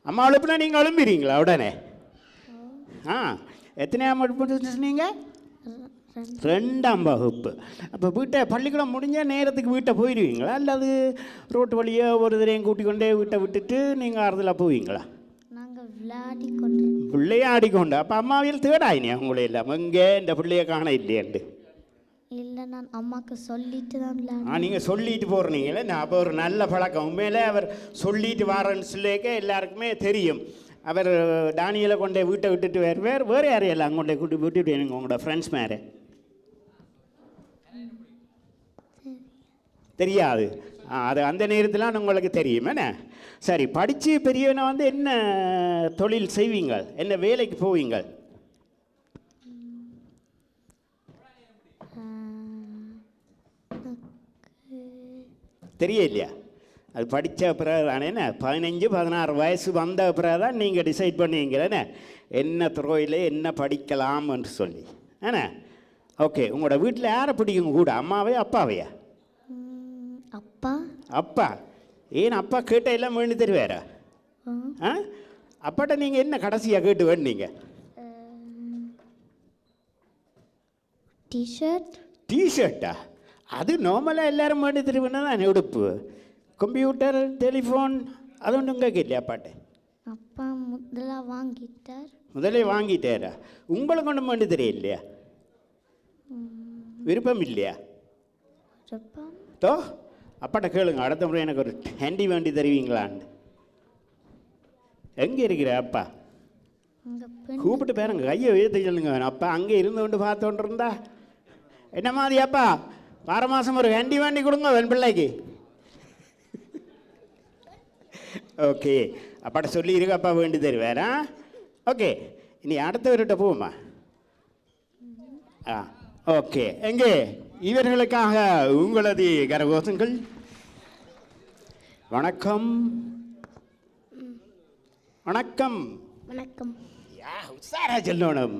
அம்மா எழுப்புனா நீங்கள் எழும்பிடுறீங்களா உடனே? எத்தனையாம் வகுப்பு சொன்னீங்க? 2ஆம் வகுப்பு. அப்போ வீட்டை பள்ளிக்கூடம் முடிஞ்சால் நேரத்துக்கு வீட்டை போயிடுவீங்களா அல்லது ரோட்டு வழியோ ஒரு தரையும் கூட்டிக் கொண்டே வீட்டை விட்டுட்டு நீங்கள் ஆறுதலாக போவீங்களா? நாங்கள் விளையாடிக்கொண்டு. அப்போ அம்மாவியில் தேடாயினே உங்களே இல்லாமல் எங்கே இந்த பிள்ளைய காண இல்லையாண்டு? இல்லை, நான் அம்மாவுக்கு சொல்லிட்டு தான். நீங்கள் சொல்லிட்டு போகிறீங்களே. நான் அப்போ ஒரு நல்ல பழக்கம். உண்மையிலே அவர் சொல்லிட்டு வாரன்னு சொல்லிக்க எல்லாருக்குமே தெரியும். அவர் டானியலை கொண்டே வீட்டை விட்டுட்டு வேறு யாரையெல்லாம் அங்கே கொண்டே கூட்டி விட்டுட்டு எனக்கு உங்களோட ஃப்ரெண்ட்ஸ் மேலே தெரியாது. அது அந்த நேரத்தில் உங்களுக்கு தெரியும் என்ன? சரி, படித்து பெரியவனை வந்து என்ன தொழில் செய்வீங்க? என்ன வேலைக்கு போவீங்க? தெரிய இல்லையா? அது படித்த பிறகு தானே என்ன 15-16 வயசு வந்த பிறகு தான் நீங்கள் டிசைட் பண்ணுவீங்களே என்ன துறையில் என்ன படிக்கலாம் என்று சொல்லி என்ன? ஓகே, உங்களோட வீட்டில் யாரை பிடிக்கும் கூட, அம்மாவே அப்பாவையா? அப்பா. அப்பா. ஏன் அப்பா கேட்ட எல்லாம் வேண்டி தருவாரா? அப்பாட்ட நீங்கள் என்ன கடைசியாக கேட்டு வேண்டீங்க? டிஷர்ட். டிஷர்ட்டா? அது நார்மலாக எல்லாரும் வேண்டி தருவேன்னா தான் உடுப்பு. கம்ப்யூட்டர் டெலிஃபோன் அது ஒன்றும் உங்க கேட்கலையா அப்பாட்ட? அப்பா முதலே வாங்கிட்டாரா? உங்களுக்கு ஒன்றும் வேண்டி தெரிய இல்லையா? விருப்பம் இல்லையா? தோ அப்பாட்ட கேளுங்க, அடுத்த முறை எனக்கு ஒரு ஹேண்டி வேண்டி தருவீங்களான்னு. எங்கே இருக்கிற அப்பா? கூப்பிட்டு பேருங்க, கையை உயர்த்தி சொல்லுங்க. அப்பா அங்கே இருந்து கொண்டு பார்த்தோன்னு இருந்தா என்ன மாதிரி அப்பா வார மாதம் ஒரு ஹேண்டி வேண்டி கொடுங்க வெண் பிள்ளைக்கு. ஓகே, அப்பாட்ட சொல்லி இருக்கு, அப்பா வேண்டி தருவாரா? ஓகே, இனி அடுத்தவர்கிட்ட போவோமா? ஓகே, எங்கே இவர்களுக்காக உங்களது கரகோஷங்கள். வணக்கம். வணக்கம். வணக்கம். உஷாரா சொல்லணும்.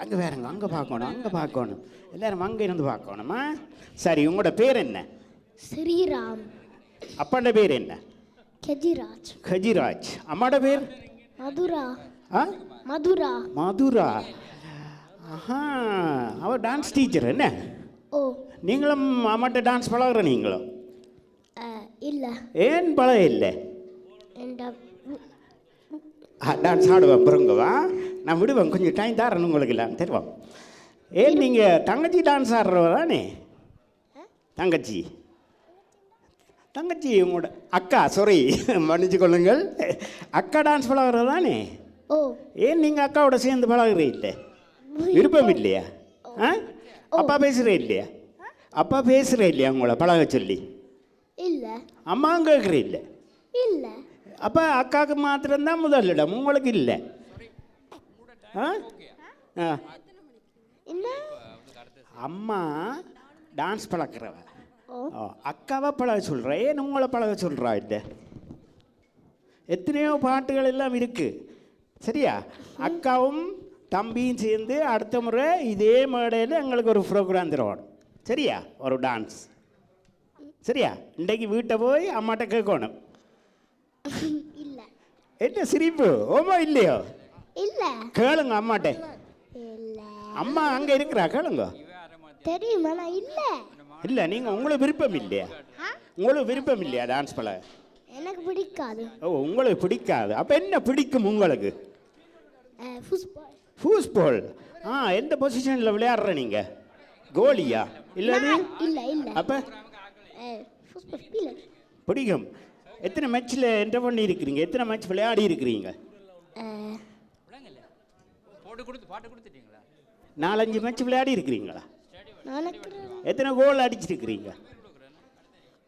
அங்கே வேறங்க, அங்கே பார்க்கணும், அங்கே பார்க்கணும், எல்லாரும் அங்கே இருந்து பார்க்கணுமா? சரி, உங்களோட பேர் என்ன? ஸ்ரீராம். அப்பாண்ட பேர் என்ன? கஜிராஜ். கஜிராஜ். அம்மாட பேர்? மதுரா. மதுரா. மதுரா. அவர் டான்ஸ் டீச்சர் என்ன? ஓ. நீங்களும் அம்மாட்ட டான்ஸ் பழகுற? நீங்களும் இல்லை. ஏன் பழக இல்லை? டான்ஸ் ஆடுவேன் பிறங்கவா, நான் விடுவேன், கொஞ்சம் டைம் தரேன் உங்களுக்கு இல்லை தெரியும். ஏன் நீங்கள் தங்கச்சி டான்ஸ் ஆடுறவ தானே? தங்கச்சி தங்கச்சி உங்களோட அக்கா, சாரி மன்னிச்சு கொள்ளுங்கள், அக்கா டான்ஸ் பழகுற தானே? ஓ. ஏன் நீங்கள் அக்காவோட சேர்ந்து பழகுற இல்லை? விருப்பம் இல்லையா? அப்பா பேசுகிற இல்லையா? அப்பா பேசுகிற இல்லையா உங்களை பழக சொல்லி? இல்லை. அம்மாவும் கேட்குற இல்லை? இல்லை. அப்போ அக்காவுக்கு மாத்திரம்தான் முதலிடம், உங்களுக்கு இல்லை? அம்மா டான்ஸ் பழக்கிறவ, அக்காவை பழக சொல்கிறேன், ஏன் உங்களை பழக சொல்கிறா இல்லை? எத்தனையோ பாட்டுகள் எல்லாம் இருக்குது. சரியா? அக்காவும் தம்பியும் சேர்ந்து அடுத்த முறை இதே மேடையில் எங்களுக்கு ஒரு ப்ரோக்ராம் தருவாங்க. சரியா? ஒரு டான்ஸ். சரியா? இன்றைக்கு வீட்டை போய் அம்மாட்ட கேட்கணும். இல்ல என்ன சிரிப்பு? ஓமா இல்லையோ? இல்ல கேளுங்க அம்மாட்ட. இல்ல அம்மா அங்கே இருக்கிறா, கேளுங்க. தெரியுமா நான் இல்ல இல்லை, நீங்கள் உங்களுக்கு விருப்பம் இல்லையா? உங்களுக்கு விருப்பம் இல்லையா டான்ஸ் பண்ண? எனக்கு பிடிக்காது. ஓ, உங்களுக்கு பிடிக்காது. அப்போ என்ன பிடிக்கும் உங்களுக்கு? ஃபுட்பால். ஃபூஸ்பால். எந்த பொசிஷனில் விளையாடுற நீங்கள்? கோலியா இல்லை? இல்ல இல்ல அப்போ ஃபுட்பால் பிளேயர். பிடிக்கும். எத்தனை மேட்ச்சில் என்டர் பண்ணி இருக்கிறீங்க? எத்தனை மேட்ச் விளையாடி இருக்கிறீங்க? 4-5 மேட்ச் விளையாடி இருக்கிறீங்களா? எத்தனை கோல் அடிச்சிருக்கிறீங்க?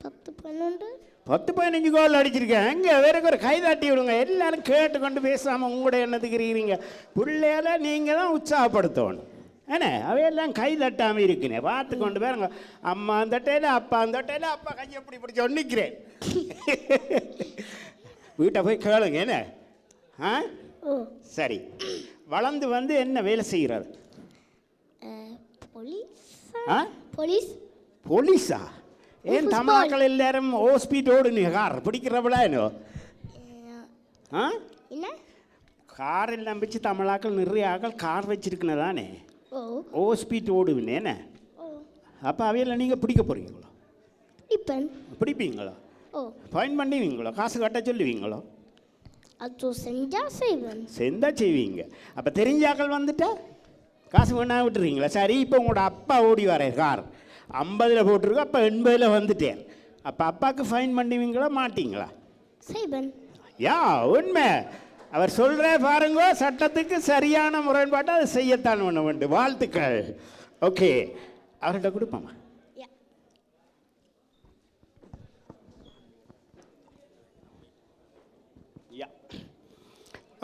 10-15 கோல் அடிச்சிருக்கேன். எங்கே வேற ஒரு கைதாட்டி விடுங்க. எல்லாரும் கேட்டுக்கொண்டு பேசாமல் உங்களோட என்னத்துக்கு இருக்கிறீங்க? பிள்ளையால நீங்கள் தான் உற்சாகப்படுத்தணும். ஏன்னா அவையெல்லாம் கை தட்டாமல் இருக்குனே பார்த்து கொண்டு போயிருங்க. அம்மா தட்டையில அப்பா தட்டையில அப்பா கையை எப்படி பிடிச்சி ஒன்னிக்கிறேன். வீட்டை போய் கேளுங்க. என்ன சரி, வளர்ந்து வந்து என்ன வேலை செய்கிறார்? போலீஸா? ஏன் தமிழாக்கள் எல்லாரும் ஹாஸ்பிட்டோடு நீ கார் பிடிக்கிறவளா? கார் எல்லாம் வச்சு தமிழாக்கள் நிறைய ஆக்கள் கார் வச்சிருக்கதானே ஹாஸ்பிட்டல் ஓடுவின்னு. என்ன அப்போ அவையில் நீங்கள் பிடிக்க போகிறீங்களோ? பிடிப்பீங்களோ? ஃபைன் பண்ணுவீங்களோ? காசு கட்ட சொல்லுவீங்களோ? செஞ்சா செய்வீங்க. அப்போ தெரிஞ்சாக்கள் வந்துட்டா காசு வேணா விட்டுறீங்களா? சரி, இப்போ உங்களோட அப்பா ஓடி வர கார் 50 போட்டிருக்கு, அப்போ 80 வந்துட்டேன். அப்போ அப்பாவுக்கு ஃபைன் பண்ணுவீங்களா மாட்டீங்களா? யா உண்மை அவர் சொல்கிற பாருங்க. சட்டத்துக்கு சரியான முரண்பாட்டை அதை செய்யத்தான் பண்ண வேண்டும். வாழ்த்துக்கள். ஓகே, அவர்கிட்ட கொடுப்போமா?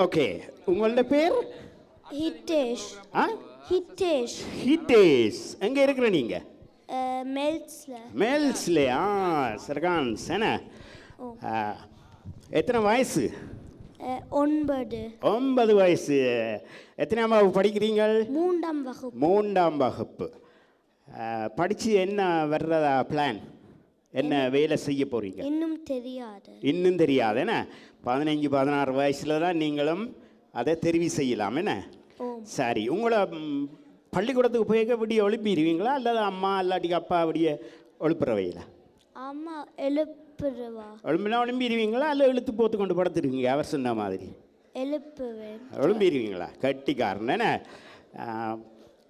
ஓகே, உங்களோட பேர்? ஹிட்டேஷ். ஹிட்டேஷ். ஹிட்டேஷ். எங்கே இருக்கிற நீங்கள்? மேல்ஸ்ல. சர்கான்ஸ். என்ன எத்தனை வயசு? 9 வயசு. எத்தனாம் வகுப்பு படிக்கிறீங்க? 3ஆம் வகுப்பு. படித்து என்ன வர்றதா பிளான்? என்ன வேலை செய்ய போகிறீங்க? இன்னும் தெரியாது. என்ன 15-16 வயசில் தான் நீங்களும் அதை தெரிவு செய்யலாம். என்ன சரி, உங்களை பள்ளிக்கூடத்துக்கு போய் விடிய எழுப்பிடுவீங்களா அல்லது அம்மா இல்லாட்டிக்கு அப்பா விடிய எழுப்புறவையில? அம்மா எழுப்புறவா? எழும்பிடுவீங்களா அல்ல இழுத்து போத்து கொண்டு படுத்துருவீங்க? அவர் சொன்ன மாதிரி எழும்பிடுவீங்களா? கட்டிக்காரன். என்ன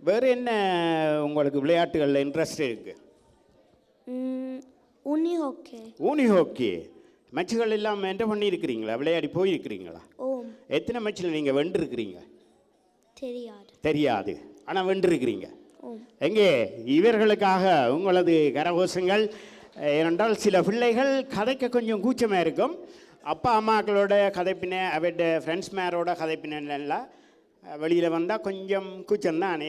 வேறு என்ன உங்களுக்கு விளையாட்டுகளில் இன்ட்ரெஸ்ட் இருக்குது? ஊனி ஹாக்கி. மேட்சுகள் எல்லாம் என்ன பண்ணியிருக்கிறீங்களா? விளையாடி போயிருக்கிறீங்களா? எத்தனை மேட்சில் நீங்கள் வென்றிருக்கிறீங்க? தெரியாது, ஆனால் வென்றிருக்கிறீங்க. எங்கே இவர்களுக்காக உங்களது கரகோஷங்கள். ஏனென்றால் சில பிள்ளைகள் கதைக்க கொஞ்சம் கூச்சமாக இருக்கும். அப்பா அம்மாக்களோட கதைப்பின, அவட ஃப்ரெண்ட்ஸ் மேரோட கதைப்பினெல்லாம் வெளியில் வந்தால் கொஞ்சம் கூச்சம்தான்.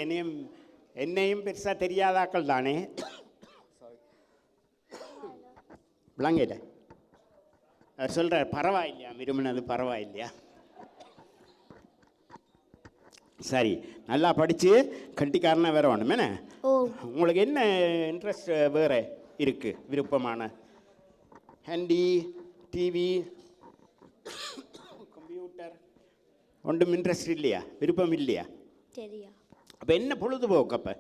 என்னையும் பெருசாக தெரியாதாக்கள் தானே. விளங்கிட்ட அவர் சொல்கிறார் பரவாயில்லையா, விரும்பினது பரவாயில்லையா? சரி, நல்லா படித்து கட்டிக்காரனாக வேற வேணும். என்ன உங்களுக்கு என்ன இன்ட்ரெஸ்ட் வேறு இருக்குது? விருப்பமான ஹேண்டி, டிவி, கம்ப்யூட்டர் ஒன்றும் இன்ட்ரெஸ்ட் இல்லையா? விருப்பம் இல்லையா? அப்போ என்ன பொழுதுபோக்கு? அப்போ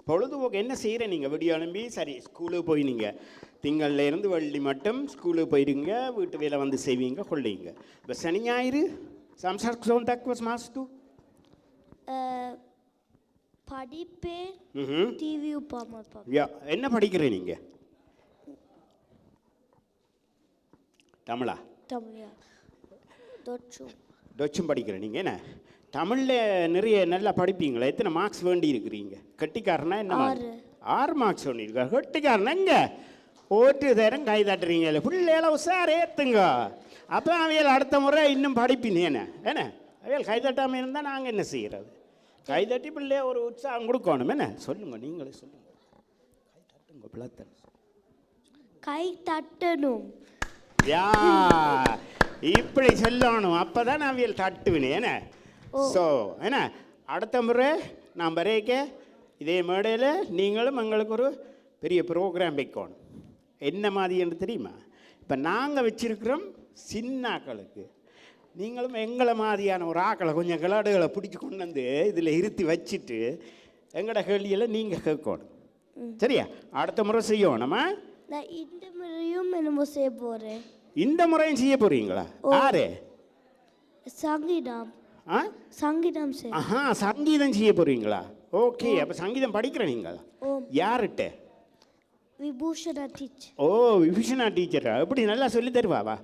பொழுதுபோக்கு என்ன செய்கிற நீங்கள்? விடிய எழும்பி சரி ஸ்கூலுக்கு போய் நீங்கள் திங்கள்லேருந்து வெள்ளி மட்டும் ஸ்கூலுக்கு போயிடுங்க, வீட்டு வேலை வந்து செய்வீங்க கொள்ளைங்க. இப்போ சனி ஞாயிறு சம்சார் சோன் தக் வஸ் மாஸ்து படிப்பேன், டிவி என்ன படிக்கிறேன் நீங்கள்? தமிழா? டொச்சும் படிக்கிறேன். நீங்கள் என்ன தமிழில் நிறைய நல்லா படிப்பீங்களா? எத்தனை மார்க்ஸ் வேண்டி இருக்கிறீங்க? கட்டிக்காரனா? என்ன 6 மார்க்ஸ் வேண்டியிருக்கா? கட்டிக்காரனா? இங்கே ஓட்டு தரம் கை தட்டுறீங்க. பிள்ளைகளை உஷார் ஏற்றுங்க. அப்போ அவையல் அடுத்த முறை இன்னும் படிப்பினே. என்ன அவையல் கை தட்டாமல் இருந்தால் நாங்கள் என்ன செய்கிறது? கை தட்டி பிள்ளைய ஒரு உற்சாகம் கொடுக்கணும். என்ன சொல்லுங்க, நீங்களே சொல்லுங்க. கை தட்டுங்க, பிள்ளைத்தன் கை தட்டணும். யா இப்படி சொல்லணும், அப்பதான் அவியல் தட்டுவினே என்ன. ஸோ என்ன, அடுத்த முறை நான் வரைக்க இதே மேடையில் நீங்களும் எங்களுக்கு ஒரு பெரிய ப்ரோக்ராம் வைக்கணும். என்ன மாதிரின்னு தெரியுமா? இப்போ நாங்கள் வச்சிருக்கிறோம் சின்னாக்களுக்கு, நீங்களும் எங்களை மாதிரியான ஒரு ஆக்களை கொஞ்சம் கிளாடுகளை பிடிச்சி கொண்டு வந்து இதில் இருத்தி வச்சுட்டு எங்களோட கேள்வியில் நீங்கள் கேட்கணும். சரியா? அடுத்த முறை செய்யணுமா? நான் இந்த முறையும் என்னமோ செய்ய போகிறேன். இந்த முறையும் செய்ய போகிறீங்களா? யாரு? சங்கீதம். ஆ, சங்கீதம் செய்ய. ஆஹா, சங்கீதம் செய்ய போகிறீங்களா? ஓகே. அப்போ சங்கீதம் படிக்கிறீங்களா? யார்கிட்ட? விபூஷணா டீச்சர். ஓ, விபூஷணா டீச்சரா? எப்படி நல்லா சொல்லி தருவாவா?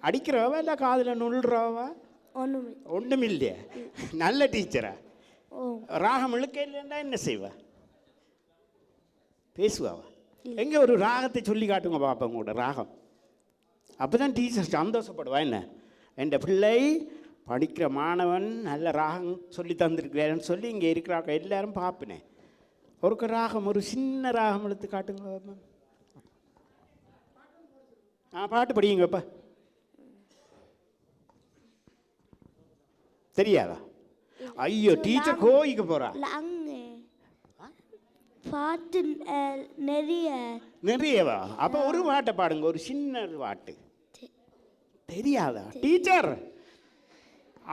அடிக்கிறவா இல்லை காதில் நுள்ளுறவா? ஒன்றும் இல்லையா? நல்ல டீச்சரா? ராகம் இழுக்க இல்லைன்னா என்ன செய்வா? பேசுவாவா? எங்கே ஒரு ராகத்தை சொல்லி காட்டுங்க பாப்பா, உங்களோட ராகம். அப்போ தான் டீச்சர் சந்தோஷப்படுவா. என்ன, என் பிள்ளை படிக்கிற மாணவன் நல்ல ராகம் சொல்லி தந்திருக்கிறேன்னு சொல்லி இங்கே இருக்கிறாங்க எல்லாரும் பார்ப்பினேன். ஒரு ராகம், ஒரு சின்ன ராகம் எடுத்து காட்டுங்க பாப்பா. பாட்டு படிங்கப்பா. தெரியாதா? ஐயோ, டீச்சர் கோயிக்க போறா. பாட்டு நிறையவா? அப்ப ஒரு பாட்டை பாடுங்க, ஒரு சின்ன பாட்டு. தெரியாதா டீச்சர்?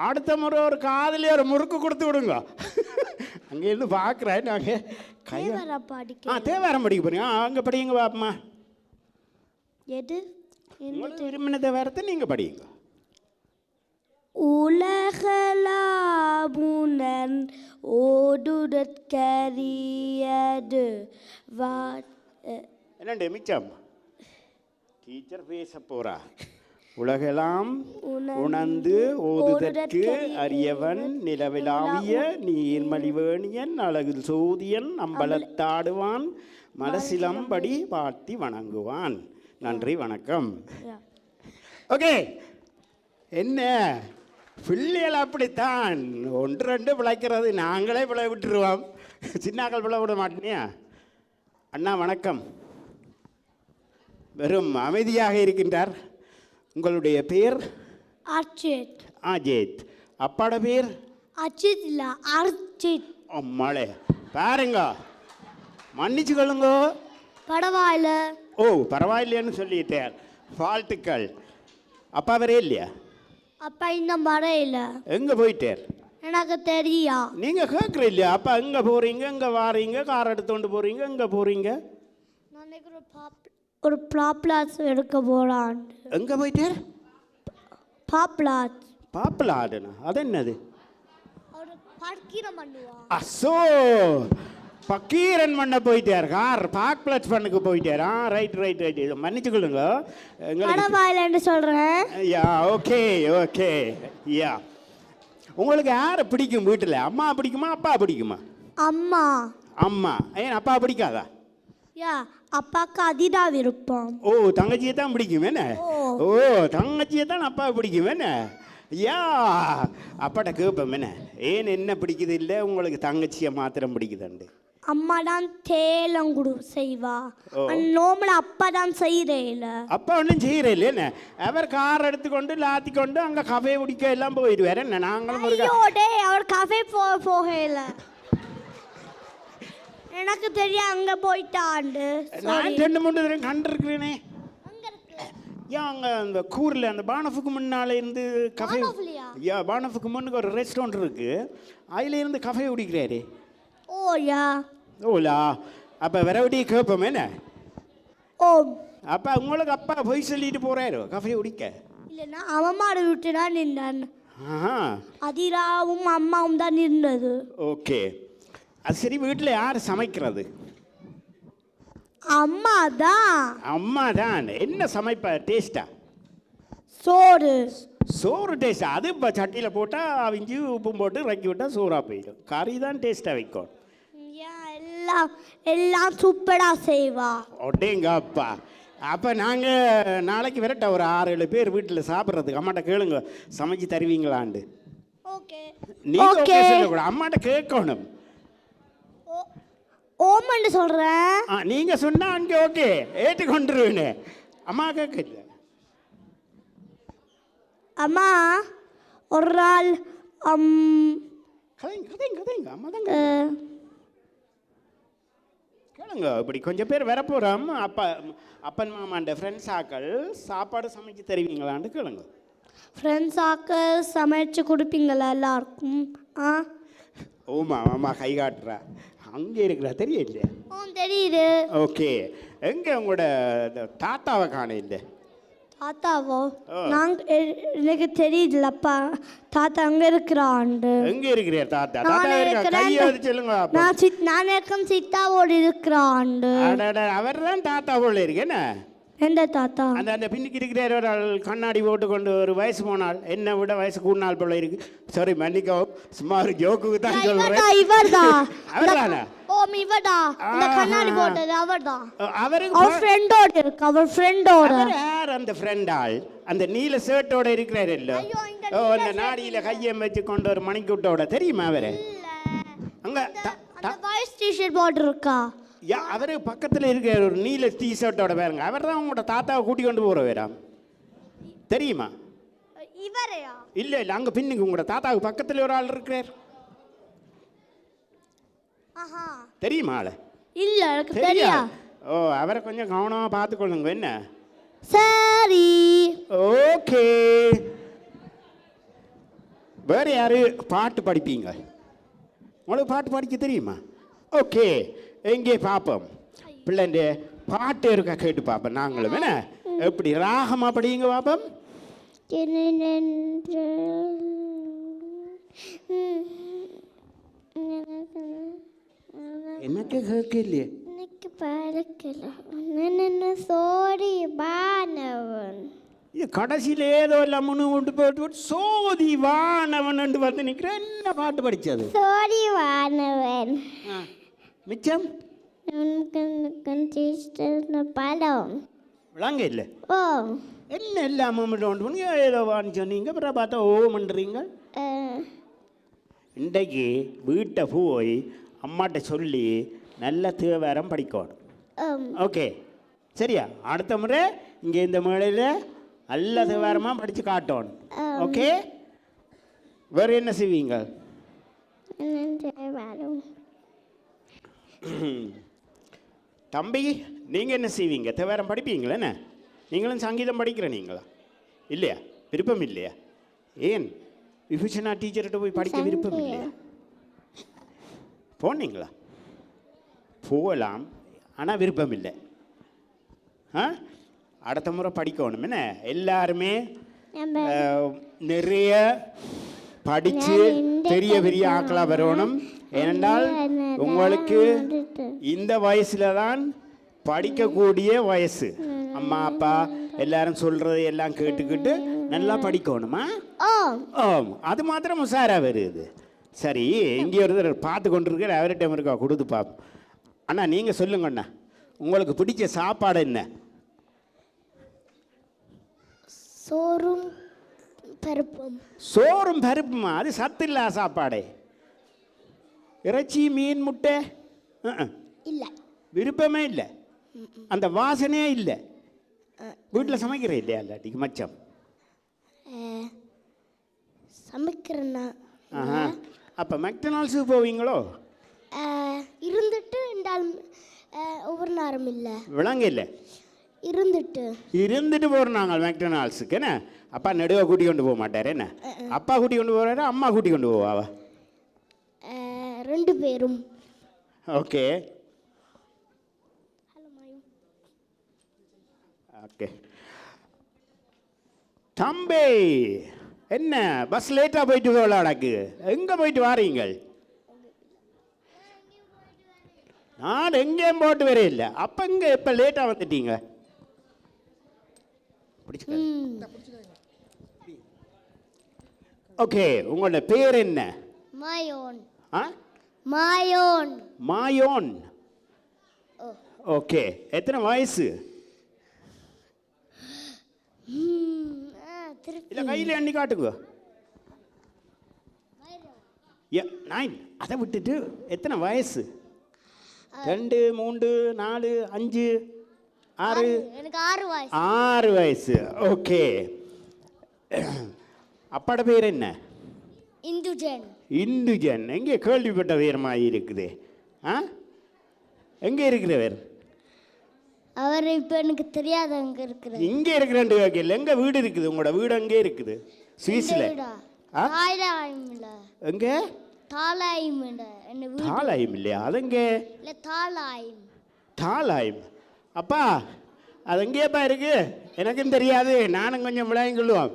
அடுத்த முறை ஒரு காதலே ஒரு முறுக்கு கொடுத்து விடுங்க. அங்க இருந்து பாக்குறேன் நாங்க. தேவாரம் படிக்க போறீங்க? அங்க படிங்க பாப்பமா. எது விரும்பின தேவாரத்தை நீங்க படிங்க. உலகலாமுனன் ஓடுதற்கரியது என்னண்டு மிச்சம் டீச்சர் பேச போறா. உலகெல்லாம் உணர்ந்து ஓதுதற்கு அரியவன் நிலவிலாவிய நீர்மலிவேணியன் அழகு சோதியன் அம்பலத்தாடுவான் மனசிலம்படி வாழ்த்தி வணங்குவான். நன்றி, வணக்கம். ஓகே. என்ன பிள்ளைகள் அப்படித்தான், ஒன்று ரெண்டு பிழைக்கிறது, நாங்களே பிழை விட்டுருவோம், சின்னாக்கள் பிழை விட மாட்டேனியா? அண்ணா வணக்கம். வெறும் அமைதியாக இருக்கின்றார். உங்களுடைய பேர்? அர்ச்சித். அஜித். அப்பாட பேர்? அஜித் இல்ல, அர்ச்சித். மழை பாருங்க, மன்னிச்சு கொள்ளுங்க. பரவாயில்ல. ஓ, பரவாயில்லைன்னு சொல்லிட்டேன், வாழ்த்துக்கள். அப்பா வரே இல்லையா? அப்பா இன்னும் வரையில. எங்க போயிட்டார்? எனக்கு தெரியா. நீங்க கேட்குற இல்லையா? அப்பா எங்க போறீங்க, எங்க வாரீங்க, கார் எடுத்துட்டு போறீங்க, எங்க போறீங்க? ஒரு பாப்லாஸ் எடுக்க போறான். எங்க போயிட்டார்? பாப்லாஸ். பாப்லாடுனா அது என்னது? ஒரு பக்கீரம் பண்ணுவா. அசோ, பக்கீரன் பண்ண போயிட்டார், கார் பாப்லாஸ் பண்ணுக்கு போயிட்டார். ரைட் ரைட் ரைட், மன்னிச்சுக்கொள்ளுங்க. பரவாயில்லன்னு சொல்றேன். யா, ஓகே ஓகே. யா, உங்களுக்கு யாரை பிடிக்கும் வீட்டில்? அம்மா பிடிக்குமா, அப்பா பிடிக்குமா? அம்மா. அம்மா. ஏன் அப்பா பிடிக்காதா? யா, அப்பாவுக்கு அதிதான் விருப்பம். ஓ, தங்கச்சியை தான் பிடிக்கும் என்ன? ஓ, தங்கச்சியை தான் அப்பா பிடிக்கும் என்ன? யா, அப்பாட்ட கேட்போம் என்ன, ஏன் என்ன பிடிக்குது இல்லை உங்களுக்கு தங்கச்சியை மாத்திரம் பிடிக்குதுண்டு? அம்மா தான் தேலம் குடு செய்வா, நோம்பல அப்பா தான் செய்யறேல. அப்பா ஒன்றும் செய்யறே என்ன? அவர் கார் எடுத்துக்கொண்டு லாத்தி கொண்டு அங்கே கஃபே குடிக்க எல்லாம் போயிடுவார் என்ன? நாங்களும் அவர் கஃபே போகல, எனக்கு தெரியும் அங்க போயிட்டாண்டு. நான் 2-3 தடவை கண்டிருக்கிறேனே. ஏன் அங்கே அந்த கூரில் அந்த பானஃபுக்கு முன்னால இருந்து கஃபே, யா பானஃபுக்கு முன்னுக்கு ஒரு ரெஸ்டாரண்ட் இருக்கு, அதுல இருந்து கஃபே குடிக்கிறாரு. ஓயா. ஓலா. அப்போ வெறவடி கேட்போம் என்ன? ஓ. அப்போ உங்களுக்கு அப்பா போய் சொல்லிட்டு போறாரு கஃபே குடிக்க? இல்லைன்னா அவன் மாடு விட்டு தான் நின்றான். அதிராவும் அம்மாவும் தான் நின்றது. ஓகே. அது சரி, வீட்டில் யார் சமைக்கிறது? அம்மா தான். அம்மா தான். என்ன சமைப்பா? டேஸ்டா? சோறு. சோறு டேஸ்டா? அது இப்போ சட்டியில் போட்டால் அவிஞ்சி உப்பும் போட்டு இறக்கி விட்டால் சோறாக போயிடும். கறி தான் டேஸ்ட்டாக வைக்கும். எல்லாம் எல்லாம் சூப்பராக செய்வா. ஒட்டேங்க அப்பா. அப்போ நாங்கள் நாளைக்கு விரட்ட ஒரு 6-7 பேர் வீட்டில் சாப்பிட்றதுக்கு அம்மாட்ட கேளுங்க, சமைச்சு தருவீங்களாண்டு. ஓகே. நீங்கள் சொல்லக்கூடாது, அம்மாட்ட கேட்கணும். ஓமன்னு சொல்கிறேன். நீங்கள் சொன்னால் அங்கே ஓகே ஏற்றுக்கொண்டுருவேன்னு. அம்மா கேட்கல. அம்மா ஒரு நாள் கதைங்க அம்மா தாங்க கேளுங்க. இப்படி கொஞ்சம் பேர் வர போகிறோம். அப்பன் மாமாண்ட ஃப்ரெண்ட்ஸ் ஆக்கள் சாப்பாடு சமைச்சு தருவீங்களான்னு கேளுங்க. ஃப்ரெண்ட்ஸ் ஆக்க சமைச்சு கொடுப்பீங்களா எல்லாருக்கும்? ஓமா மாமா கை காட்டுறா. அங்கே இருக்கிறா தெரியல. தெரியுது. ஓகே, எங்கே உங்களோட தாத்தாவை காண இல்லை? தாத்தாவோ? எனக்கு தெரியுதுலப்பா. தாத்தா அங்கே இருக்கிறாண்டு. எங்கே இருக்கிறார் தாத்தா? கையாவது சொல்லுங்க. நான் இருக்கும் சித்தாவோடு இருக்கிறாண்டு. அவர் தான் தாத்தா போல இருக்கு. என்ன எந்த தாத்தா? அந்த பின்னுக்கு இருக்கிற ஒரு ஆள் கண்ணாடி போட்டு கொண்டு ஒரு வயசு போனால் என்னை விட வயசு கூடுநாள் போல இருக்கு. சாரி மன்னிக்கவும், சும்மா ஒரு ஜோக்குக்கு தான் சொல்றேன். இவர்தான். அவர்தானா? ஓம் இவர்தா. இந்த கண்ணாடி போட்டது அவர்தான். அவர் ஃப்ரெண்டோட இருக்கு. அவர் ஃப்ரெண்டோட. யார் அந்த ஃப்ரெண்ட் ஆள்? அந்த நீல ஷர்ட்டோட இருக்கிறாரு இல்ல? அந்த நாடியில கையம் வச்சு கொண்டு ஒரு மணிக்கூட்டோட தெரியுமா அவரு? அங்க வாய்ஸ் டிஷர்ட் போட்டு இருக்கா? அவரு பக்கத்தில் இருக்கிற ஒரு நீல டிஷர்ட்டோட பாருங்க. அவர் தான் உங்களோட தாத்தாவை கூட்டி கொண்டு போற வேறாம். தெரியுமா? இவரையா? இல்ல இல்ல, அங்க பின்னுக்கு உங்களோட தாத்தாவுக்கு பக்கத்தில் ஒரு ஆள் இருக்கிறார். தெரியுமா ஆளு? இல்ல எனக்கு தெரியாது. ஓ, அவரை கொஞ்சம் கவனமா பார்த்துக்கொள்ளுங்க. என்ன? சரி, ஓகே. வேற யாரு பாட்டு படிப்பீங்க? உங்களுக்கு பாட்டு படிக்க தெரியுமா? ஓகே, எங்கே பார்ப்போம். பிள்ளைங்க பாட்டு இருக்கா கேட்டு பார்ப்போம் நாங்களும். என்ன எப்படி ராகமா படிங்க பார்ப்போம். எனக்கு கேட்கலையே. எனக்கு பழக்கல. நான் சோடி வானவன். இது கடைசியில் ஏதோ எல்லாம் முன்னு கொண்டு போட்டு சோதி வானவன் வந்து நிற்கிறேன். என்ன பாட்டு படித்தது? சோடி வானவன். மிச்சம் படம் விளாங்க இல்லை. ஓ, என்ன இல்லாமல் ஒன்று ஏதோ வான்னு சொன்னீங்க. அப்புறம் பார்த்தா ஓ பண்ணுறீங்க. இன்றைக்கு வீட்டை போய் அம்மாட்ட சொல்லி நல்ல தேவாரம் படிக்கணும். ஓகே சரியா? அடுத்த முறை இங்கே இந்த மேடையில் நல்ல தேவாரமாக படித்து காட்டணும். ஓகே, வேறு என்ன செய்வீங்க? தம்பி நீங்கள் என்ன செய்வீங்க? தேவாரம் படிப்பீங்களா? என்ன நீங்களும் சங்கீதம் படிக்கிற நீங்களா? இல்லையா? விருப்பம் இல்லையா? ஏன் விபூஷணா டீச்சர்கிட்ட போய் படிக்க விருப்பம் இல்லையா? போனீங்களா? போகலாம், ஆனால் விருப்பம் இல்லை. அடுத்த முறை படிக்கணும். என்ன எல்லாருமே நிறைய படித்து பெரிய பெரிய ஆக்களாக வரணும். ஏனென்றால் உங்களுக்கு இந்த வயசுல தான் படிக்கக்கூடிய வயசு. அம்மா அப்பா எல்லாரும் சொல்றதை எல்லாம் கேட்டுக்கிட்டு நல்லா படிக்கணுமா? அது மாத்திரம் உஷாரா வருது. சரி, இங்கே ஒருத்தர் பார்த்து கொண்டிருக்கிற அவர்கிட்ட இருக்கா கொடுத்து பார்ப்போம். அண்ணா நீங்கள் சொல்லுங்கண்ணா, உங்களுக்கு பிடிச்ச சாப்பாடு என்ன? சோறும் பருப்பும். சோறும் பருப்புமா? அது சத்து இல்ல சாப்பாடே. இறைச்சி மீன் முட்டை இல்லை, விருப்பமே இல்லை. அந்த வாசனையே இல்லை. வீட்டில் சமைக்கிற இல்லையா? இல்லாட்டிக்கு மச்சம் சமைக்கிறேன்னா. அப்போ மெக்டனால்ஸுக்கு போவீங்களோ? இருந்துட்டு ஒவ்வொரு நேரம் இல்லை. விளங்க இல்லை, இருந்துட்டு போகிறோம் நாங்கள் மெக்டனால்ஸுக்கு. என்ன அப்பா நடுவை கூட்டி கொண்டு போக மாட்டார்? என்ன அப்பா கூட்டி கொண்டு போகிறாரு, அம்மா கூட்டி கொண்டு போவாவா? ரெண்டு பேரும். Okay okay. தம்பி என்ன பஸ் லேட்டாக போயிட்டு விளையாடக்கு? எங்கே போயிட்டு வாரீங்கள்? நான் எங்கேயும் போட்டு வரே இல்லை. அப்போ இங்கே இப்போ லேட்டாக வந்துட்டீங்க. ஓகே, உங்களோட பேர் என்ன? மாயோன். மாயோன். மாயோன். ஓகே, எத்தனை வயசு? இல்லை கையில் எண்ணி காட்டுங்க. 9. அதை விட்டுட்டு எத்தனை வயசு? 2, 3, 4, 5, 6. எனக்கு 6 வயசு. 6 வயசு. ஓகே, அப்பாட பேர் என்ன? இந்துஜன். இந்துஜன். எங்கே கேள்விப்பட்ட பேரமாக இருக்குது? ஆ, எங்கே இருக்கிறவர்? அவர் இப்போ எனக்கு தெரியாது அங்கே இருக்கிறார். இங்கே இருக்கிறேன் கேட்கல. எங்கே வீடு இருக்குது? உங்களோட வீடு அங்கே இருக்குது சுவிஸில்? எங்கே? தாலாயம். தாலாயம் இல்லையா? அதெங்கே? இல்லை தாலாயம். தாலாயம். அப்பா அது எங்கேப்பா இருக்கு? எனக்கும் தெரியாது, நானும் கொஞ்சம் விளையாங்க சொல்லுவோம்.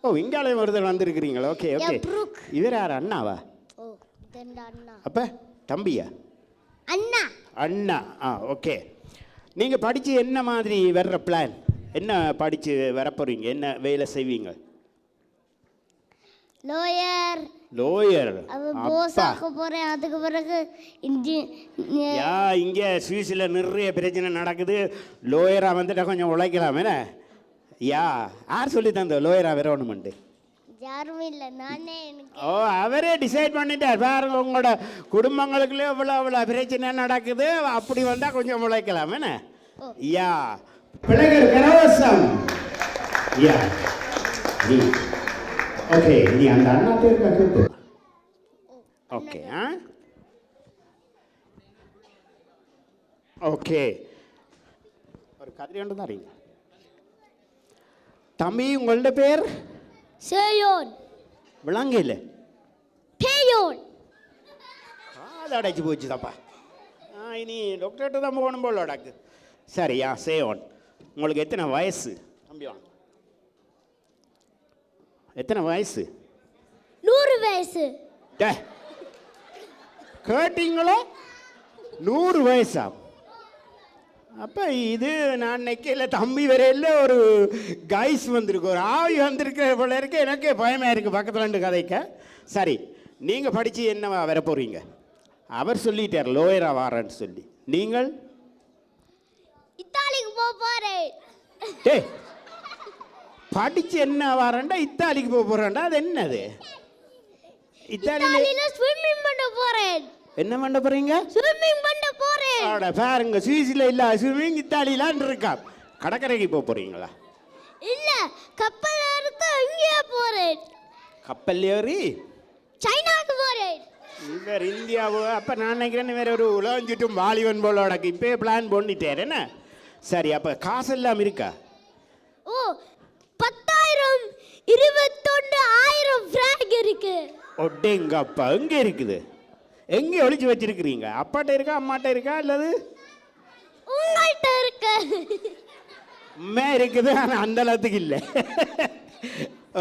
ஓ, இங்காலயம் ஒருத்தர் வந்திருக்கிறீங்களா? Okay okay. இவர் யார்? அண்ணாவா? ஓ, அண்ணா. அப்போ தம்பியா? அண்ணா. அண்ணா. ஆ, ஓகே. நீங்கள் படித்து என்ன மாதிரி வர்ற பிளான்? என்ன படித்து வரப்போறீங்க? என்ன வேலை செய்வீங்க? லோயர். லோயர். போஸாக்க போகிறேன். அதுக்கு பிறகு இங்கே சுவிஸில் நிறைய பிரச்சனை நடக்குது. லோயராக வந்துட்டால் கொஞ்சம் உழைக்கலாமே. யார் சொல்லி தந்த லோயராக வரணுமெண்டு? யாருமே இல்லை, நானே. ஓ, அவரே டிசைட் பண்ணிட்டார். பாருங்க, உங்களோட குடும்பங்களுக்குள்ளே இவ்வளோ பிரச்சனை நடக்குது. அப்படி வந்தால் கொஞ்சம் உழைக்கலாம். யா பிள்ளைகள் கரவசம். Yeah okay. நீ அந்த அண்ணா பேருக்கா கேட்டு? ஓகே. ஓகே. ஒரு கதிரி ஒன்று தான் அறிங்க. தம்பி, உங்களோட பேர்? சேயோன். விளங்க இல்லை? பேயோன். அது அடைச்சி போச்சு தப்பா. இனி டாக்டர்கிட்ட தான் போகணும் போல டாக்டர். சரியா, சேயோன். உங்களுக்கு எத்தனை வயசு தம்பி? வாங்க. எத்தனை வயசு? 100 வயசு. கேட்டீங்களோ? 100 வயசா? அப்போ இது நான் நிற்கல. தம்பி வரையில் ஒரு கைஸ் வந்திருக்கு, ஒரு ஆவி வந்திருக்கிற போல இருக்கு. எனக்கே பயமாக இருக்குது பக்கத்தில் ரெண்டு கதைக்க. சரி, நீங்கள் படித்து என்ன வர போகிறீங்க? அவர் சொல்லிட்டார் லோயராக வாரன்னு சொல்லி. நீங்கள்? இத்தாலிக்கு போக போகிறேன். டேய், படிச்சு என்ன வரண்டா? இத்தாலிக்கு போக போறேன்டா. அது என்னது? இத்தாலியில ஸ்விம்மிங் பண்ண போறேன். என்ன பண்ண போறீங்க? ஸ்விம்மிங் பண்ண போறேன். அட பாருங்க, சுவிஸ்ல இல்ல ஸ்விம்மிங், இத்தாலியிலான் இருக்கா. கடற்கரைக்கு போக போறீங்களா? இல்ல, கப்பல் ஏறிட்டு அங்கே போறேன். கப்பல் ஏறி சைனாக்கு போறேன். இவர் இந்தியாவோ? அப்ப நான் நினைக்கிறேன் வேற ஒரு உலகம் சுட்டும் வாலிபன் போல இப்பயே பிளான் பண்ணிட்டார். என்ன? சரி, அப்ப காசு எல்லாம் இருக்கா? ஓ, 10,000 21,000 ஃபிராங்க் இருக்கு. ஒட்டேங்கப்பா, எங்கே இருக்குது? எங்கே ஒளிச்சு வச்சிருக்கிறீங்க? அப்பாட்ட இருக்கா, அம்மாட்ட இருக்கா, அல்லது உங்கள்கிட்ட இருக்கு? உண்மை இருக்குது, ஆனால் அந்த அளவுக்கு இல்லை.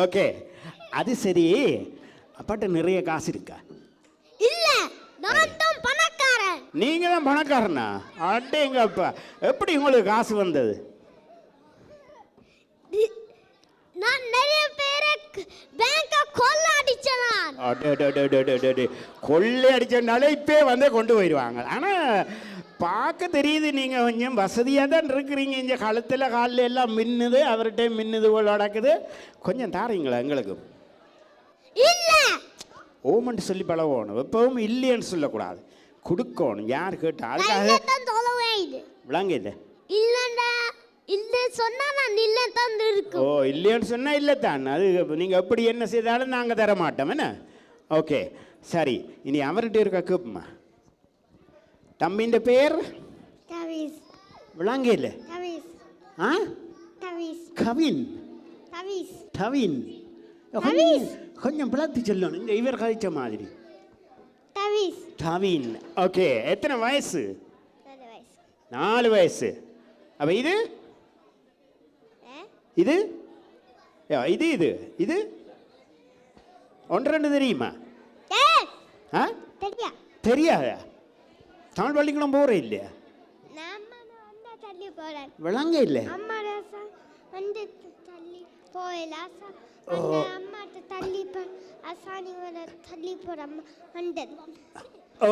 ஓகே, அது சரி. அப்பாட்ட நிறைய காசு இருக்கா? இல்ல, நான் தான் பணக்காரன். நீங்க தான் பணக்காரனா? அடேங்கப்பா, எப்படி உங்களுக்கு காசு வந்தது? நான் நிறைய பேரை பேங்க கொள்ள அடிச்சேன். கொள்ளை அடிச்சனாலே இப்போ வந்து கொண்டு போயிடுவாங்க. ஆனால் பார்க்க தெரியுது நீங்கள் கொஞ்சம் வசதியாக தான் இருக்கிறீங்க. இங்கே கழுத்தில் காலில் எல்லாம் மின்னுது, அவர்கிட்ட மின்னுது போல் நடக்குது. கொஞ்சம் தாரீங்களா எங்களுக்கு? இல்லை, ஓமன்ட்டு சொல்லி பழகணும். எப்பவும் இல்லைன்னு சொல்லக்கூடாது, கொடுக்கணும். யார் கேட்டா? அதுக்காக விளங்க இல்லை. இல்லைண்டா, இல்லை சொன்னா நான் இல்லை தான் இருக்கும். ஓ, இல்லைன்னு சொன்னால் இல்லை தான். அது நீங்கள் எப்படி என்ன செய்தாலும் நாங்கள் தர மாட்டோம். என்ன? ஓகே, சரி. இனி அவர்கிட்ட இருக்கா கேட்போமா? தம்பின்ற பேர்? கவிஸ். விளங்க இல்லை? கவிஸ். ஆ, கவிஸ். கவின். கவிஸ். கவின். கொஞ்சம் பிளத்து சொல்லணும். இந்த இவர் கழிச்ச மாதிரி. கவிஸ். கவின். ஓகே, எத்தனை வயசு? 4 வயசு. 4 வயசு. அப்போ இது இது இது இது இது 1-2 தெரியுமா? ஆ, தெரியாதா? தமிழ் பள்ளிக்கூடம் போகிற இல்லையா? விளங்க இல்லை?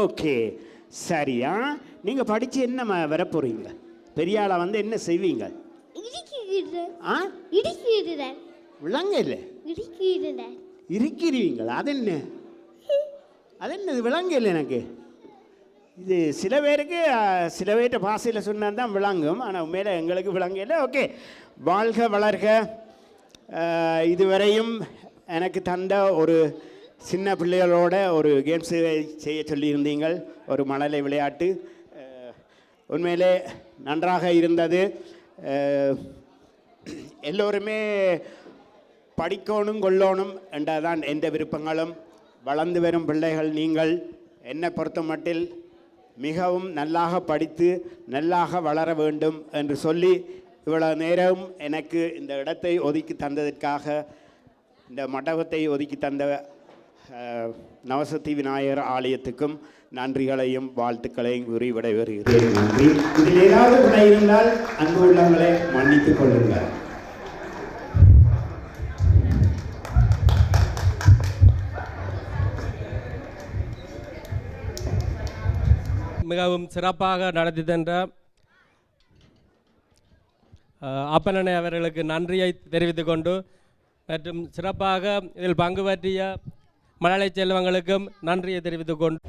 ஓகே, சரியா. நீங்கள் படித்து என்ன வர போகிறீங்க? பெரிய ஆளா வந்து என்ன செய்வீங்க? விளங்க இல்லை? இருக்கிறீங்களா? அது என்ன? அது என்னது? விளங்க இல்லை எனக்கு. இது சில பேருக்கு சில பேர்கிட்ட பாசையில் சொன்னால் தான் விளங்கும், ஆனால் உண்மையில எங்களுக்கு விளங்க இல்லை. ஓகே, வாழ்க வளர்க. இதுவரையும் எனக்கு தந்த ஒரு சின்ன பிள்ளைகளோட ஒரு கேம்ஸு செய்ய சொல்லியிருந்தீங்கள், ஒரு மணலை விளையாட்டு. உண்மையிலே நன்றாக இருந்தது. எல்லோருமே படிக்கணும் கொள்ளணும் என்றதான் எந்த விருப்பங்களும். வளர்ந்து வரும் பிள்ளைகள் நீங்கள் என்னை பொறுத்த மட்டில் மிகவும் நல்லாக படித்து நல்லாக வளர வேண்டும் என்று சொல்லி இவ்வளவு நேரம் எனக்கு இந்த இடத்தை ஒதுக்கி தந்ததற்காக, இந்த மண்டபத்தை ஒதுக்கி தந்த நவசக்தி விநாயகர் ஆலயத்துக்கும் நன்றிகளையும் வாழ்த்துக்களையும் கூறி விடைபெறுகிறேன். நன்றி. இதில் ஏதாவது பிழை இருந்தால் அன்பு உள்ளங்களை மன்னித்துக் கொள்ளுங்கள். மிகவும் சிறப்பாக நடத்தி தந்த அப்பனனை அவர்களுக்கு நன்றியை தெரிவித்துக் கொண்டு, மற்றும் சிறப்பாக இதில் பங்கு பற்றிய மழலை செல்வங்களுக்கும் நன்றியை தெரிவித்துக் கொண்டு